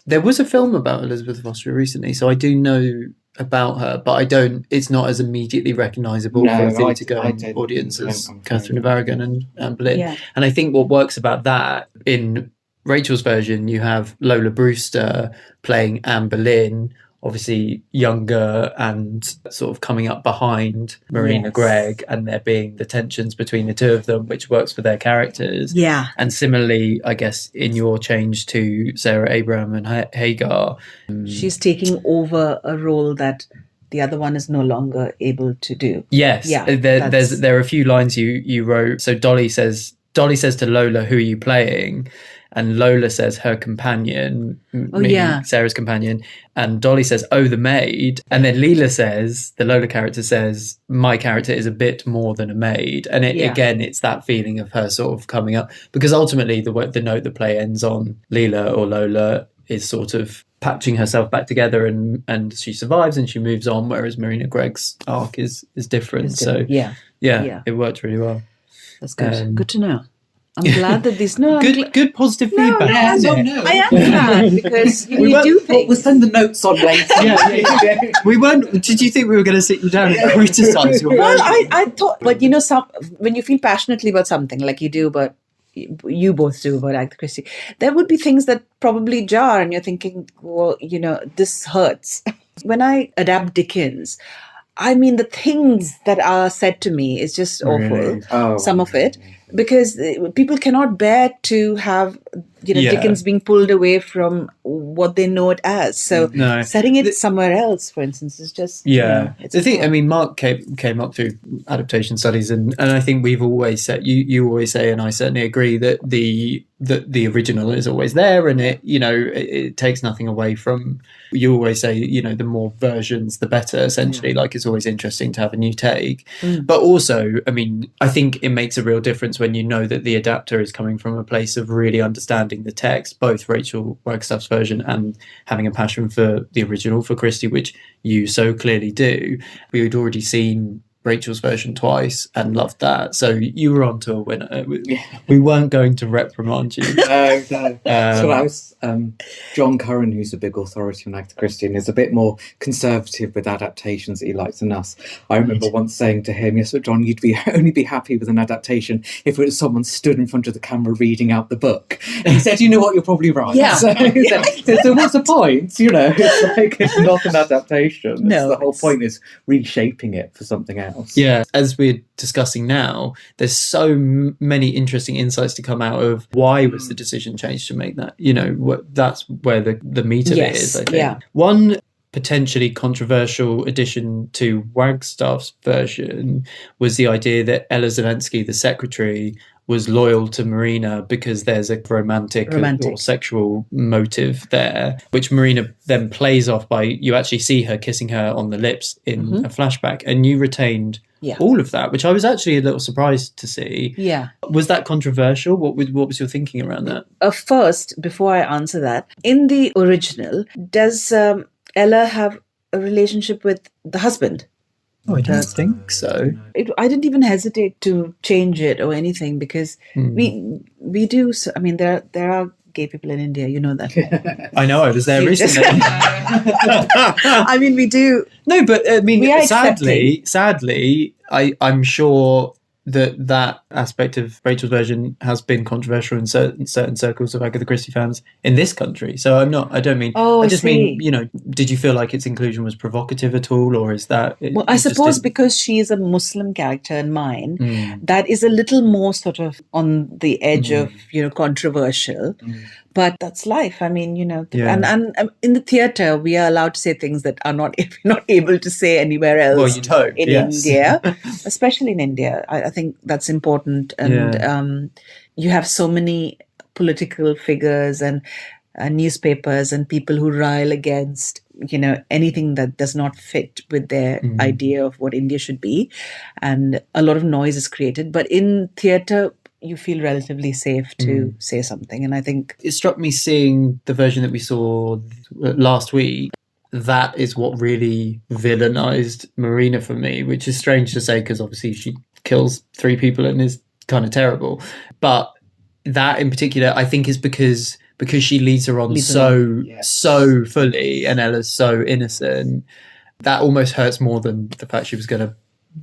There was a film about Elizabeth of Austria recently, so I do know about her, but it's not as immediately recognisable for a theatre-going audience as Catherine of Aragon and Anne Boleyn. Yeah. And I think what works about that, in Rachel's version, you have Lola Brewster playing Anne Boleyn, obviously younger and sort of coming up behind Marina Gregg, and there being the tensions between the two of them, which works for their characters. Yeah. And similarly, I guess, in your change to Sarah Abraham and Hagar, she's taking over a role that the other one is no longer able to do. Yes. Yeah, there are a few lines you wrote. So Dolly says to Lola, "Who are you playing?" And Lola says her companion, meaning Sarah's companion. And Dolly says, "Oh, the maid." And then Leela says, the Lola character says, "My character is a bit more than a maid." And again, it's that feeling of her sort of coming up. Because ultimately, the note the play ends on, Leela or Lola is sort of patching herself back together, and she survives and she moves on, whereas Marina Gregg's arc is different. So, it worked really well. That's good. Good to know. I'm glad that these good positive feedback. I am glad because you do things. We'll send the notes on later. We weren't. Did you think we were going to sit you down and criticise your Well, version? I thought, but when you feel passionately about something, like you both do about Agatha Christie, there would be things that probably jar, and you're thinking, well, this hurts. When I adapt Dickens, I mean, the things that are said to me is just awful. Oh. Some of it, because people cannot bear to have Dickens being pulled away from what they know it as. So setting it somewhere else, for instance, is just it's the thing. I mean, Mark came up through adaptation studies, and I think we've always said you always say, and I certainly agree that the original is always there, and it takes nothing away from. You always say the more versions the better. Essentially, like it's always interesting to have a new take, but also, I mean, I think it makes a real difference when you know that the adapter is coming from a place of really understanding the text, both Rachel Wagstaff's version and having a passion for the original for Christie, which you so clearly do. We had already seen Rachel's version twice and loved that, so you were onto a winner. We weren't going to reprimand you. No. So I was John Curran, who's a big authority on Agatha Christie and is a bit more conservative with adaptations that he likes than us. I remember once saying to him, yes, but John, you'd only be happy with an adaptation if it was someone stood in front of the camera reading out the book. And he said, you know what, you're probably right. Yeah. So what's the point? It's like, it's not an adaptation. No, the whole point is reshaping it for something else. Yeah, as we're discussing now, there's so many interesting insights to come out of why was the decision changed to make that. That's where the meat of it is, I think. Yeah. One potentially controversial addition to Wagstaff's version was the idea that Ella Zelensky, the secretary, was loyal to Marina because there's a romantic or sexual motive there, which Marina then plays off by, you actually see her kissing her on the lips in a flashback, and you retained all of that, which I was actually a little surprised to see. Yeah. Was that controversial? What was your thinking around that? First, before I answer that, in the original, does Ella have a relationship with the husband? Oh, I don't think so. I didn't even hesitate to change it or anything because we do. I mean, there are gay people in India. You know that. I know. I was there recently. I mean, we do. No, but I mean, sadly, I'm sure that aspect of Rachel's version has been controversial in certain circles of Agatha Christie fans in this country. So I don't mean. I just mean, did you feel like its inclusion was provocative at all, or is that? Well, I suppose because she is a Muslim character in mine, that is a little more sort of on the edge of controversial. But that's life. I mean, and in the theatre, we are allowed to say things that are not able to say anywhere else. Well, you'd hope, in India, especially in India. I think that's important. And you have so many political figures and newspapers and people who rile against, anything that does not fit with their idea of what India should be. And a lot of noise is created. But in theatre, you feel relatively safe to say something. And I think it struck me seeing the version that we saw last week. That is what really villainized Marina for me, which is strange to say because obviously she kills 3 people and is kind of terrible. But that in particular, I think is because she leads her on so fully and Ella's so innocent. That almost hurts more than the fact she was going to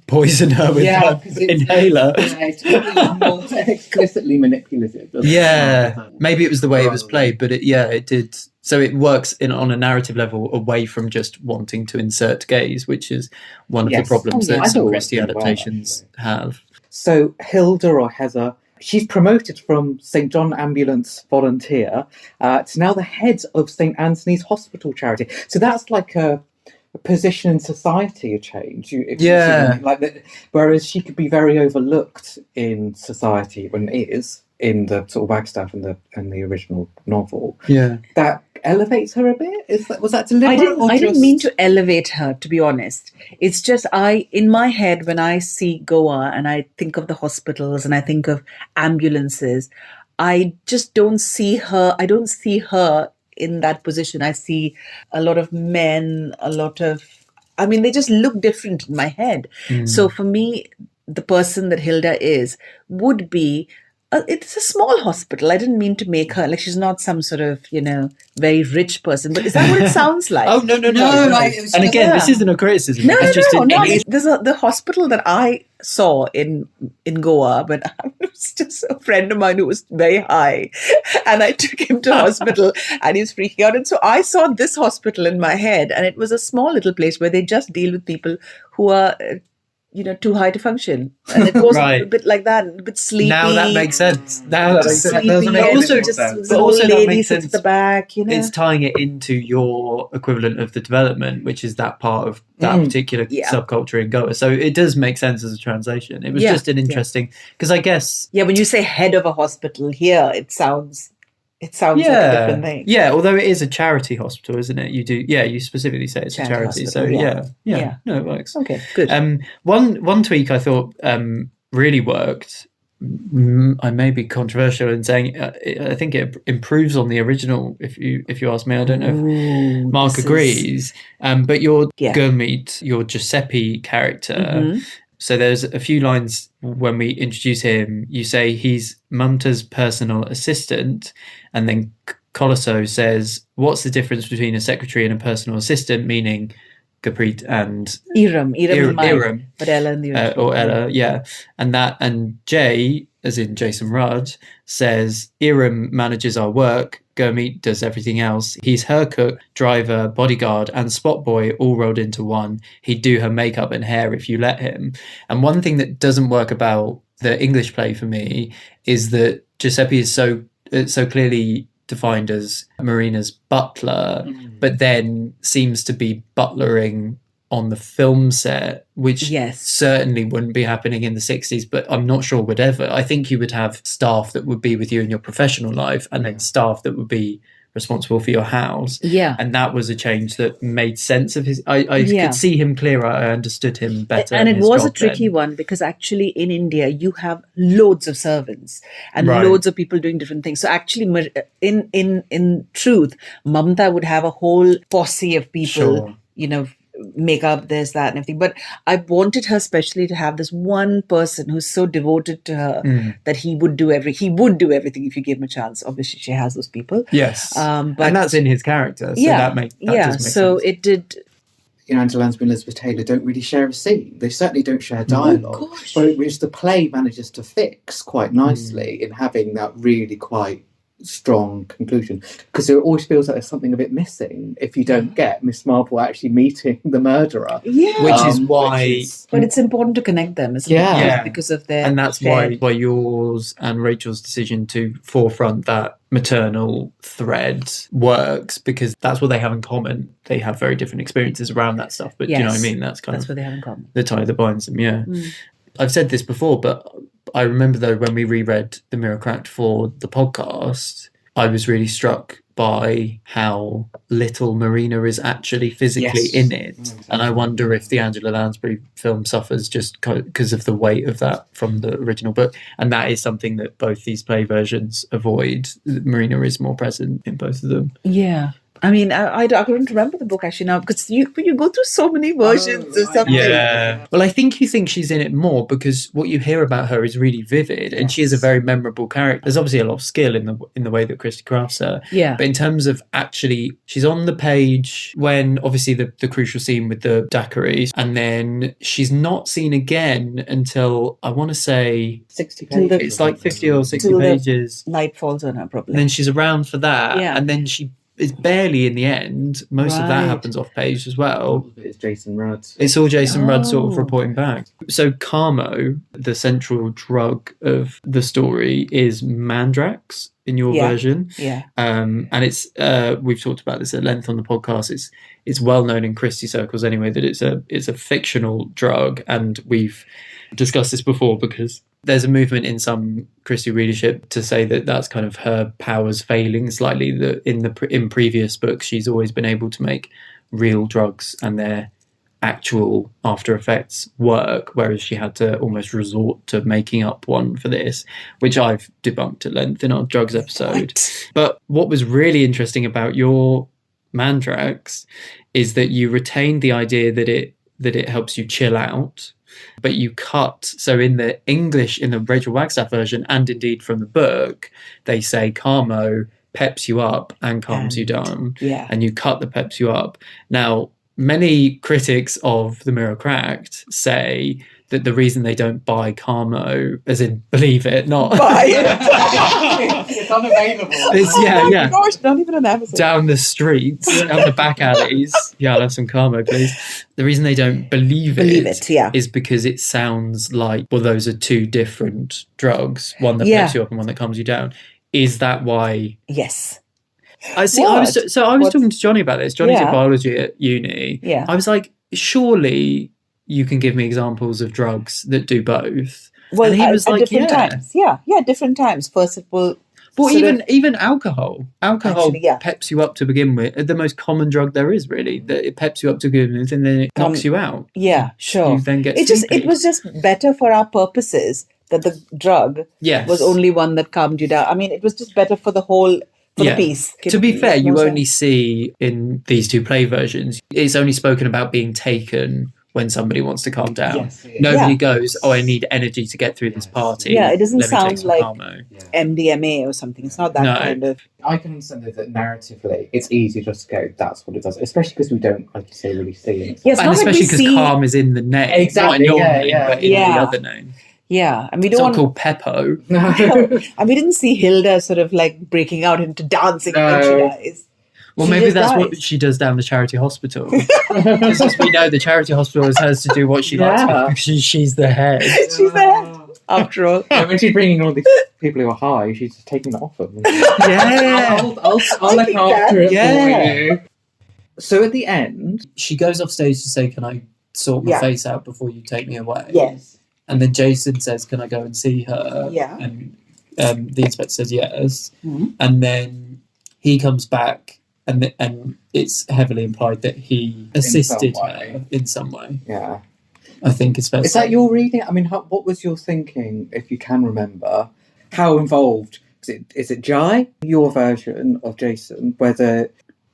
poison her with her inhaler. It's more explicitly manipulative. Maybe it was the way it was played, but it did. So it works on a narrative level away from just wanting to insert gaze, which is one of the problems that some Christie adaptations have. So Hilda or Heather, she's promoted from St. John Ambulance volunteer to now the head of St. Anthony's Hospital charity. So that's like a position in society, a change. Whereas she could be very overlooked in society when it is in the sort of Wagstaff and the original novel. Yeah, that elevates her a bit. Was that deliberate? I didn't mean to elevate her, to be honest. It's just in my head when I see Goa and I think of the hospitals and I think of ambulances, I just don't see her. I don't see her in that position. I see a lot of men, they just look different in my head. So for me, the person that Hilda is would be it's a small hospital. I didn't mean to make her like she's not some sort of very rich person. But is that what it sounds like? Oh no! And again, this isn't a criticism. No. There's There's the hospital that I saw in Goa, but it was just a friend of mine who was very high, and I took him to hospital, and he was freaking out. And so I saw this hospital in my head, and it was a small little place where they just deal with people who are too high to function, and it goes Right. a bit like that, a bit sleepy. Now that makes sense. Now that makes sense. That doesn't make also any just sense. the But old also that lady makes sits sense. at the back. It's tying it into your equivalent of the development, which is that part of that particular subculture in Goa. So it does make sense as a translation. It was just an interesting, because I guess when you say head of a hospital here, it sounds like a different thing. Yeah, although it is a charity hospital, isn't it? You specifically say it's Charity a charity. hospital, So yeah. no, it works. Okay, good. One tweak I thought really worked. I may be controversial in saying I think it improves on the original. If you ask me, I don't know if Mark agrees. But your Gurmeet, your Giuseppe character. So there's a few lines when we introduce him. You say he's Mamta's personal assistant, and then Colosso says, "What's the difference between a secretary and a personal assistant?" Meaning Gurpreet and Iram is mine, Iram, but Ella in the original. or Ella, yeah. And Jay, as in Jason Rudd, says Iram manages our work. Gurmeet does everything else. He's her cook, driver, bodyguard, and spot boy all rolled into one. He'd do her makeup and hair if you let him. And one thing that doesn't work about the English play for me is that Giuseppe is so clearly defined as Marina's butler, but then seems to be butlering on the film set, which certainly wouldn't be happening in the 60s, but I'm not sure would ever. I think you would have staff that would be with you in your professional life, and then staff that would be responsible for your house. Yeah. And that was a change that made sense of his... I could see him clearer. I understood him better. And it his was a job tricky then. one, because actually in India, you have loads of servants and Right. loads of people doing different things. So actually, in truth, Mamta would have a whole posse of people, Sure. makeup, this, that, and everything. But I wanted her especially to have this one person who's so devoted to her that he would do everything if you gave him a chance. Obviously, she has those people. Yes. But and that's in his character. So that does make so sense. it did. Angela Lansbury and Elizabeth Taylor don't really share a scene. They certainly don't share dialogue, which the play manages to fix quite nicely in having that really quite strong conclusion, because it always feels like there's something a bit missing if you don't get Miss Marple actually meeting the murderer. Yeah. Which is why... But it's important to connect them, isn't it? Yeah. Because of their... And that's why yours and Rachel's decision to forefront that maternal thread works, because that's what they have in common. They have very different experiences around that stuff, but do you know what I mean? That's what they have in common. the tie that binds them, yeah. I've said this before, but I remember though when we reread The Mirror Cracked for the podcast, I was really struck by how little Marina is actually physically in it. And I wonder if the Angela Lansbury film suffers just because of the weight of that from the original book. And that is something that both these play versions avoid. Marina is more present in both of them. Yeah. I mean, I couldn't remember the book actually now, because you go through so many versions of something. Yeah. Well, I think you think she's in it more because what you hear about her is really vivid, and she is a very memorable character. There's obviously a lot of skill in the way that Christie crafts her. Yeah. But in terms of actually, she's on the page when obviously the crucial scene with the daiquiris, and then she's not seen again until I want to say 60 pages. it's like 50 or 60 Till the pages. light falls on her, probably. And then she's around for that, and then she is barely in the end. Most of that happens off page as well. It's Jason Rudd. It's all Jason Rudd sort of reporting back. So Carmo, the central drug of the story, is Mandrax in your version. Yeah. And it's we've talked about this at length on the podcast. It's well known in Christie circles anyway that it's a fictional drug, and we've discussed this before because there's a movement in some Christie readership to say that that's kind of her powers failing slightly. That in previous books she's always been able to make real drugs and their actual after effects work, whereas she had to almost resort to making up one for this, which I've debunked at length in our drugs episode. But what was really interesting about your Mandrax is that you retained the idea that that it helps you chill out. But you cut, so in the English, in the Rachel Wagstaff version, and indeed from the book, they say Carmo peps you up and calms you down. Yeah. And you cut the peps you up. Now, many critics of The Mirror Cracked say that the reason they don't buy Carmo, as in believe it, not Buy it. It's unavailable. It's, Oh my yeah. gosh, not even an Amazon. Down the streets, down the back alleys. Yeah, I'll have some Carmo, please. The reason they don't believe it yeah. is because it sounds like, well, those are two different drugs, one that Yeah. peps you up and one that calms you down. Is that why? Yes. I see. What? I was talking to Johnny about this. Johnny's Yeah. at biology at uni. Yeah. I was like, surely you can give me examples of drugs that do both. Well, and he was at like, different yeah. times. Yeah, different times. First it will... Well, sort of- even alcohol Actually, yeah. peps you up to begin with. The most common drug there is, really, that it peps you up to begin with, and then it knocks you out. Yeah, sure. You then get It sleepy. was just better for our purposes that the drug Yes. was only one that calmed you down. I mean, it was just better for the whole, for the piece. To be fair, you More only see in these two play versions, it's only spoken about being taken when somebody wants to calm down. Yes, it is. Nobody Yeah. goes, oh, I need energy to get through this party. Yeah, it doesn't Let me take sound some like- Calmo." MDMA or something. It's not that No. kind of... I can understand that narratively it's easy just to go, that's what it does, especially because we don't, like you say, really see it. Yes, And not like especially we because see... calm is in the name. Exactly, Not in your yeah, name, yeah. but in Yeah. the other name. Yeah, and we It's don't... not called Peppo. and we didn't see Hilda sort of like breaking out into dancing when she No. dies. Well, She maybe just that's dies. what she does down the charity hospital. Because as we know, the charity hospital is hers to do what she likes Yeah. with because she's the head. She's there, after all. And when she's bringing all these people who are high, she's just taking it off them. Yeah. I'll look think after it Yeah. for you. So at the end, She goes off stage to say, can I sort my Yeah. face out before you take me away? Yes. And then Jason says, can I go and see her? Yeah. And the inspector says yes. Mhm. And then he comes back and it's heavily implied that he assisted some her way. in some way. yeah. I think it's fair to Is that say. your reading? I mean, what was your thinking, if you can remember? How involved? Is it Jai, your version of Jason,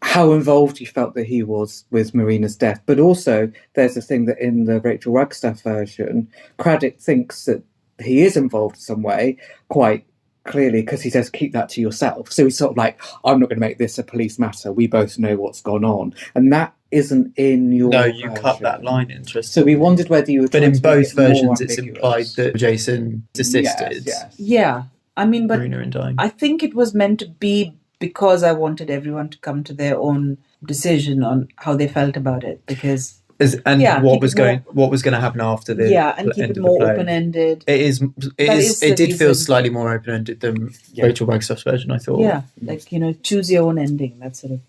how involved you felt that he was with Marina's death? But also, there's a thing that in the Rachel Wagstaff version, Craddock thinks that he is involved in some way, quite clearly, because he says, keep that to yourself. So he's sort of like, I'm not going to make this a police matter. We both know what's gone on. And that isn't in your No, you cut version. that line, interesting. So we wondered whether you were But trying in to make both it more versions, it's ambiguous. implied that Jason assisted Yes. Yeah. I mean, but Marina in dying. I think it was meant to be because I wanted everyone to come to their own decision on how they felt about it. Because, And Yeah, what keep was it more- going to happen after the and keep end it of more the play. open-ended. It is. is the It did feel reason. slightly more open-ended than Rachel Wagstaff's version, I thought. Yeah, like, choose your own ending. That sort of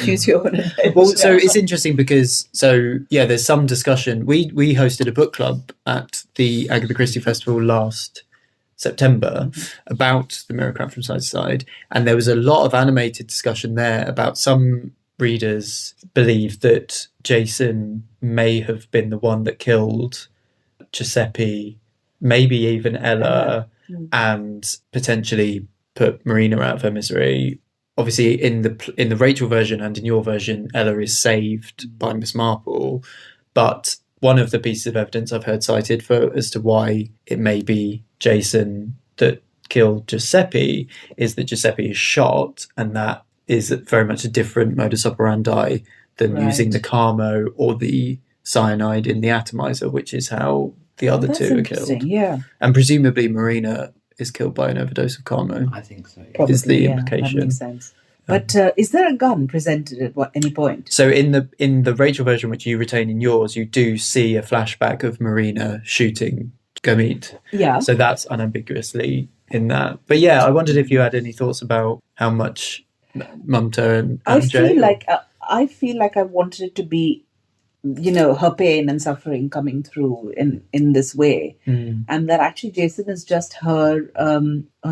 choose your own ending. Well, so it's interesting because there's some discussion. We hosted a book club at the Agatha Christie Festival last September about The Mirror Craft from Side to Side, and there was a lot of animated discussion there about some readers believe that Jason may have been the one that killed Giuseppe, maybe even Ella, and potentially put Marina out of her misery. Obviously, in the Rachel version and in your version, Ella is saved by Miss Marple, but one of the pieces of evidence I've heard cited as to why it may be Jason that killed Giuseppe is that Giuseppe is shot, and that is very much a different modus operandi than Right. using the Carmo or the cyanide in the atomizer, which is how the other That's two are interesting, killed. yeah. And presumably Marina is killed by an overdose of Carmo. I think so. Probably, Is the yeah, implication. That makes sense. But is there a gun presented at any point? So in the Rachel version, which you retain in yours, you do see a flashback of Marina shooting Gurmeet. Yeah. So that's unambiguously in that. But yeah, I wondered if you had any thoughts about how much Mumta and I Jay... feel like I wanted it to be, her pain and suffering coming through in this way, and that actually Jason is just her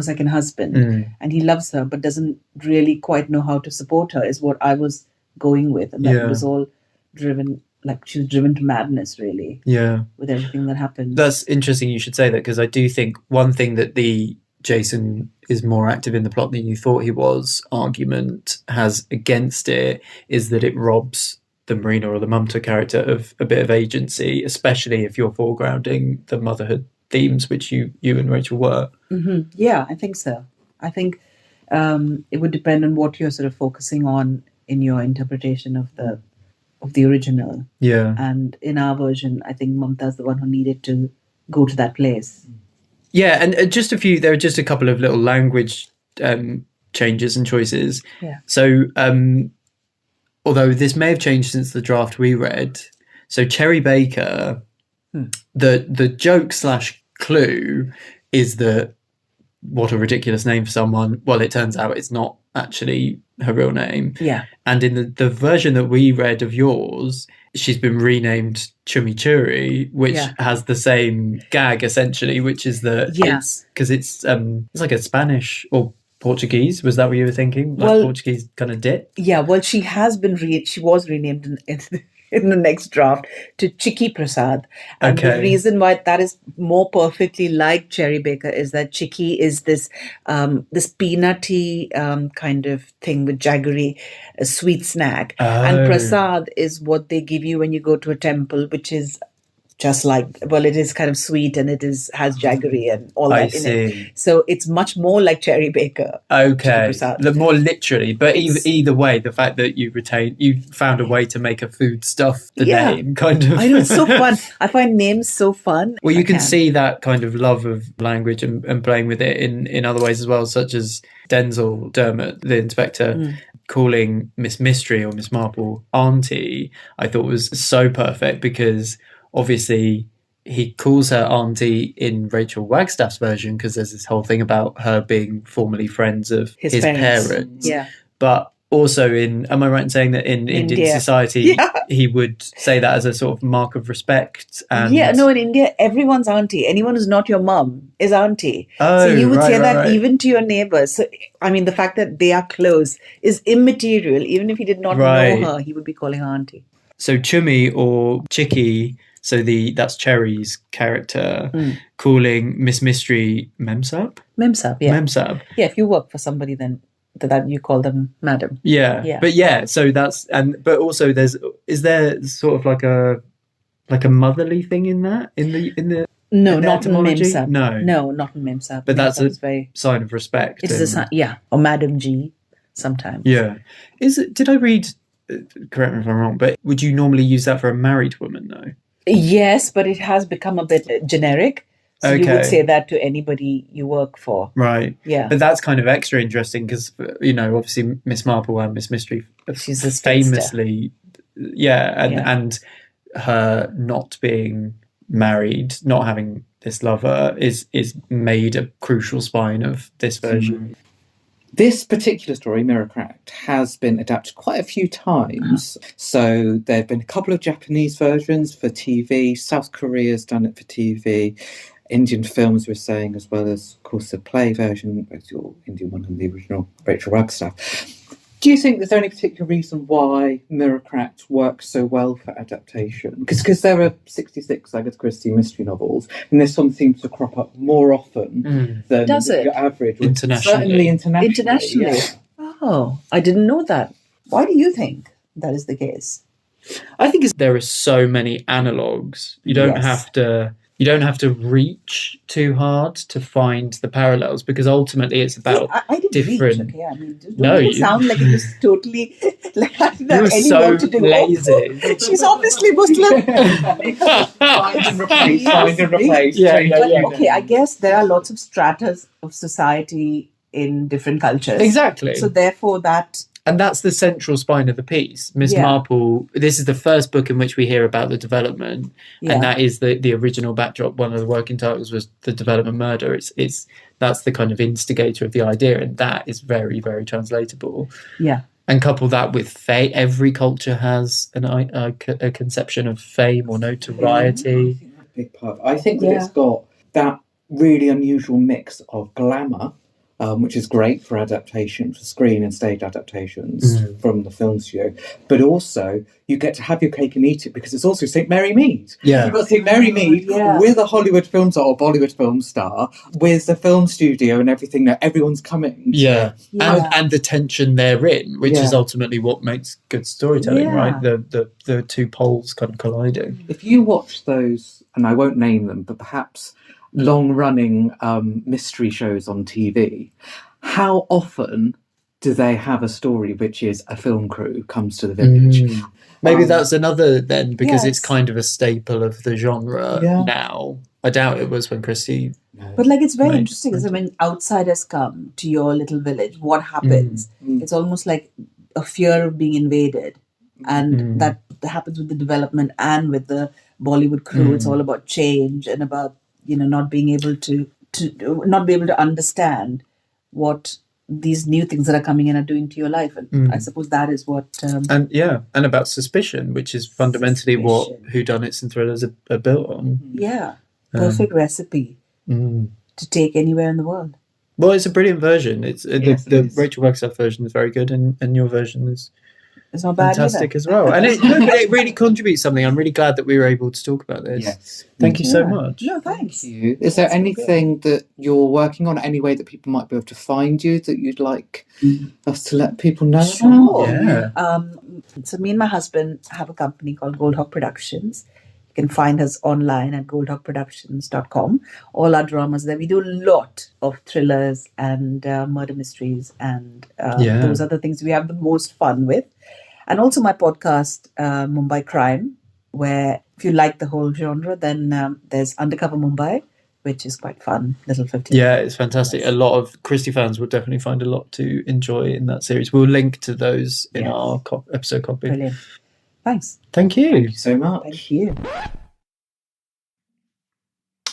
second husband, and he loves her but doesn't really quite know how to support her. Is what I was going with, and that Yeah. it was all driven, like she was driven to madness, really, Yeah. with everything that happened. That's interesting you should say that, because I do think one thing that the Jason is more active in the plot than you thought he was argument has against it is that it robs the Marina or the Mumta character of a bit of agency, especially if you're foregrounding the motherhood themes, which you and Rachel were. Mm-hmm. Yeah, I think so. I think it would depend on what you're sort of focusing on in your interpretation of the original. Yeah. And in our version, I think Mamta's the one who needed to go to that place. Yeah, and there are just a couple of little language changes and choices. Yeah. So, although this may have changed since the draft we read, so Cherry Baker, the joke / clue is that what a ridiculous name for someone. Well, it turns out it's not actually her real name. Yeah. And in the version that we read of yours, she's been renamed Chimichurri, which has the same gag essentially, which is that because it's like a Spanish or Portuguese. Was that what you were thinking? Like Portuguese kind of dip? Yeah. Well, she was renamed in the next draft to Chiki Prasad. And the reason why that is more perfectly like Cherry Baker is that Chiki is this peanutty kind of thing with jaggery, a sweet snack. And Prasad is what they give you when you go to a temple, which is just like, well, it is kind of sweet and has jaggery and all that in it. So it's much more like Cherry Baker. Okay. More literally. But either way, the fact that you found a way to make a foodstuff the name kind of. I know, it's so fun. I find names so fun. Well, you can see that kind of love of language and playing with it in other ways as well, such as Denzel Dermot, the inspector, calling Miss Mystery or Miss Marple auntie, I thought was so perfect because obviously he calls her auntie in Rachel Wagstaff's version because there's this whole thing about her being formerly friends of his parents. Yeah. But also am I right in saying that in Indian society, he would say that as a sort of mark of respect? And in India, everyone's auntie. Anyone who's not your mum is auntie. So you would say that even to your neighbors. So, I mean, the fact that they are close is immaterial. Even if he did not know her, he would be calling her auntie. So Chumi or Chiki, so that's Cherry's character, calling Miss Mystery Memsab? Memsab, yeah. Memsab. Yeah, if you work for somebody, then that you call them madam. Yeah. But so that's, but also is there sort of like a motherly thing in that? No, not in etymology? Memsab. No, not in Memsab. But that's a sign of respect. It is a sign, or Madam G sometimes. Yeah. Did I read, correct me if I'm wrong, but would you normally use that for a married woman though? Yes, but it has become a bit generic. So you would say that to anybody you work for. Right. Yeah. But that's kind of extra interesting because, obviously Miss Marple and Miss Mystery she's a famously, and her not being married, not having this lover is made a crucial spine of this version. This particular story, Mirror Cracked, has been adapted quite a few times. So there have been a couple of Japanese versions for TV. South Korea's done it for TV. Indian films, we're saying, as well as, of course, the play version, both your Indian one and the original Rachel Wagstaff. Do you think there's any particular reason why Mirror Cracked works so well for adaptation? Because there are 66 Agatha Christie mystery novels, and this one seems to crop up more often than your average. Internationally. Certainly internationally. Yeah. Oh, I didn't know that. Why do you think that is the case? I think there are so many analogues. You don't have to reach too hard to find the parallels because ultimately it's about different. Reach, okay? You sound like it was totally like I didn't have any so work to do. lazy. She's obviously Muslim. Find and replace. Yeah. Okay, I guess there are lots of stratas of society in different cultures. Exactly. So therefore And that's the central spine of the piece. Miss Marple, this is the first book in which we hear about the development, and that is the original backdrop. One of the working titles was The Development Murder. That's the kind of instigator of the idea, and that is very, very translatable. Yeah. And couple that with fame. Every culture has a conception of fame or notoriety. I think that's a big part. I think that it's got that really unusual mix of glamour which is great for adaptation, for screen and stage adaptations from the film studio. But also, you get to have your cake and eat it because it's also St. Mary Mead. Yeah. You've got St. Mary Mead with a Hollywood film star or Bollywood film star, with the film studio and everything that everyone's coming. Yeah. And the tension therein, which is ultimately what makes good storytelling, right? The two poles kind of colliding. If you watch those, and I won't name them, but perhaps long-running mystery shows on TV, how often do they have a story which is a film crew comes to the village? Maybe that's another then, because it's kind of a staple of the genre now. I doubt it was when Christie. But like, it's very interesting because when outsiders come to your little village, what happens? It's almost like a fear of being invaded. And that happens with the development and with the Bollywood crew. It's all about change and about, not being able to understand what these new things that are coming in are doing to your life. And I suppose that is what... and about suspicion, which is fundamentally what whodunits and thrillers are built on. Yeah. Perfect recipe to take anywhere in the world. Well, it's a brilliant version. It's the Rachel Wagstaff version is very good, and your version is not bad fantastic as well. And it really contributes something. I'm really glad that we were able to talk about this. Yes. Thank you so much. No, thanks. Is there anything that you're working on, any way that people might be able to find you that you'd like us to let people know? Sure. Yeah. So me and my husband have a company called Goldhawk Productions. You can find us online at goldhawkproductions.com. All our dramas there. We do a lot of thrillers and murder mysteries and those other things we have the most fun with. And also my podcast, Mumbai Crime, where if you like the whole genre, then there's Undercover Mumbai, which is quite fun. Little 15. Yeah, it's fantastic. A lot of Christie fans will definitely find a lot to enjoy in that series. We'll link to those in our episode copy. Brilliant. Thanks. Thank you. Thank you so much. Thank you.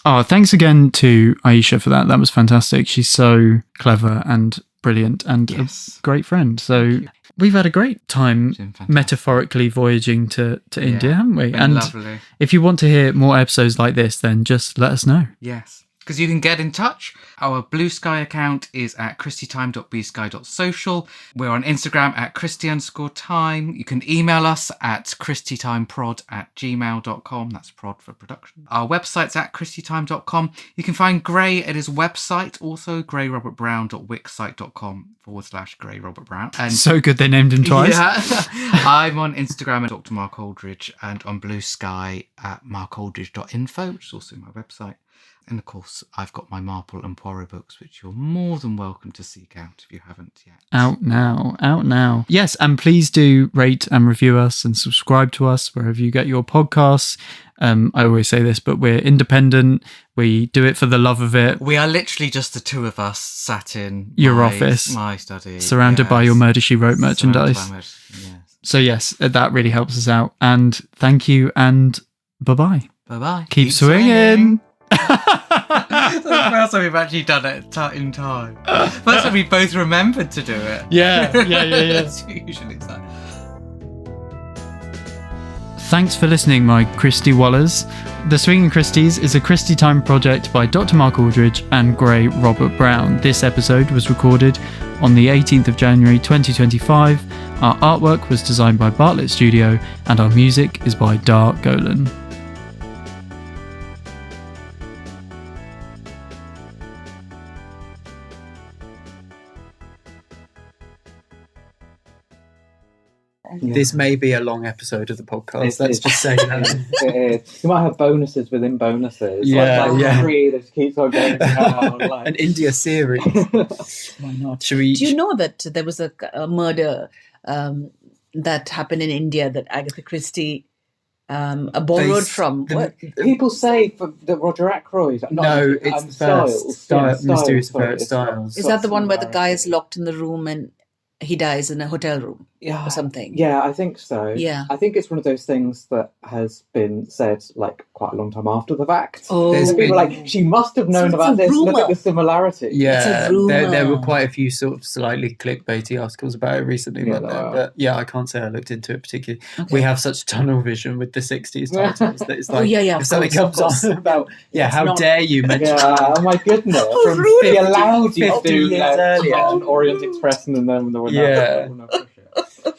Oh, thanks again to Ayeesha for that. That was fantastic. She's so clever and brilliant and a great friend. So we've had a great time metaphorically voyaging to India, haven't we? And lovely. If you want to hear more episodes like this, then just let us know. Yes. Because you can get in touch. Our Blue Sky account is at christietime.bsky.social. We're on Instagram at christie_time. You can email us at christietimepod@gmail.com. That's prod for production. Our website's at christietime.com. You can find Gray at his website, also grayrobertbrown.wixsite.com/Gray Robert Brown. And so good they named him twice. Yeah. I'm on Instagram at Dr. Mark Aldridge and on Blue Sky at markaldridge.info, which is also my website. And of course, I've got my Marple and Poirot books, which you're more than welcome to seek out if you haven't yet. Out now. Yes, and please do rate and review us and subscribe to us wherever you get your podcasts. I always say this, but we're independent. We do it for the love of it. We are literally just the two of us sat in your office, my study, surrounded by your Murder, She Wrote merchandise. Yes. So yes, that really helps us out. And thank you, and bye-bye. Bye-bye. Keep swinging. That's the first time we've actually done it in time. First time we both remembered to do it. Yeah. Usually it's that. Thanks for listening, my Christie Wallers. The Swinging Christies is a Christie Time project by Dr. Mark Aldridge and Gray Robert Brown. This episode was recorded on the 18th of January 2025. Our artwork was designed by Bartlett Studio, and our music is by Dar Golan. This may be a long episode of the podcast. Let's just say that. You might have bonuses within bonuses. Yeah. Three that just keeps on going down. An India series. Why not? Should we? Do you know that there was a murder that happened in India that Agatha Christie borrowed from? What? People say that Roger Ackroyd. No, it's Mysterious Affair at Styles. Is that the one where the guy is locked in the room and he dies in a hotel room or something. Yeah, I think so. Yeah. I think it's one of those things that has been said like quite a long time after the fact. Oh. There's people like, she must have known it's about a this. Look rumour. at the similarity. Yeah, It's a rumour. there were quite a few sort of slightly clickbaity articles about it recently, Yeah, weren't there? there are. But yeah, I can't say I looked into it particularly. Okay. We have such tunnel vision with the 60s titles that it's Oh, like, yeah, if something of course. comes on about, It's how not- dare you mention Yeah, oh my goodness. How From rude they of you. allowed you to 50 do years earlier. on Orient Express and then there were Yeah. no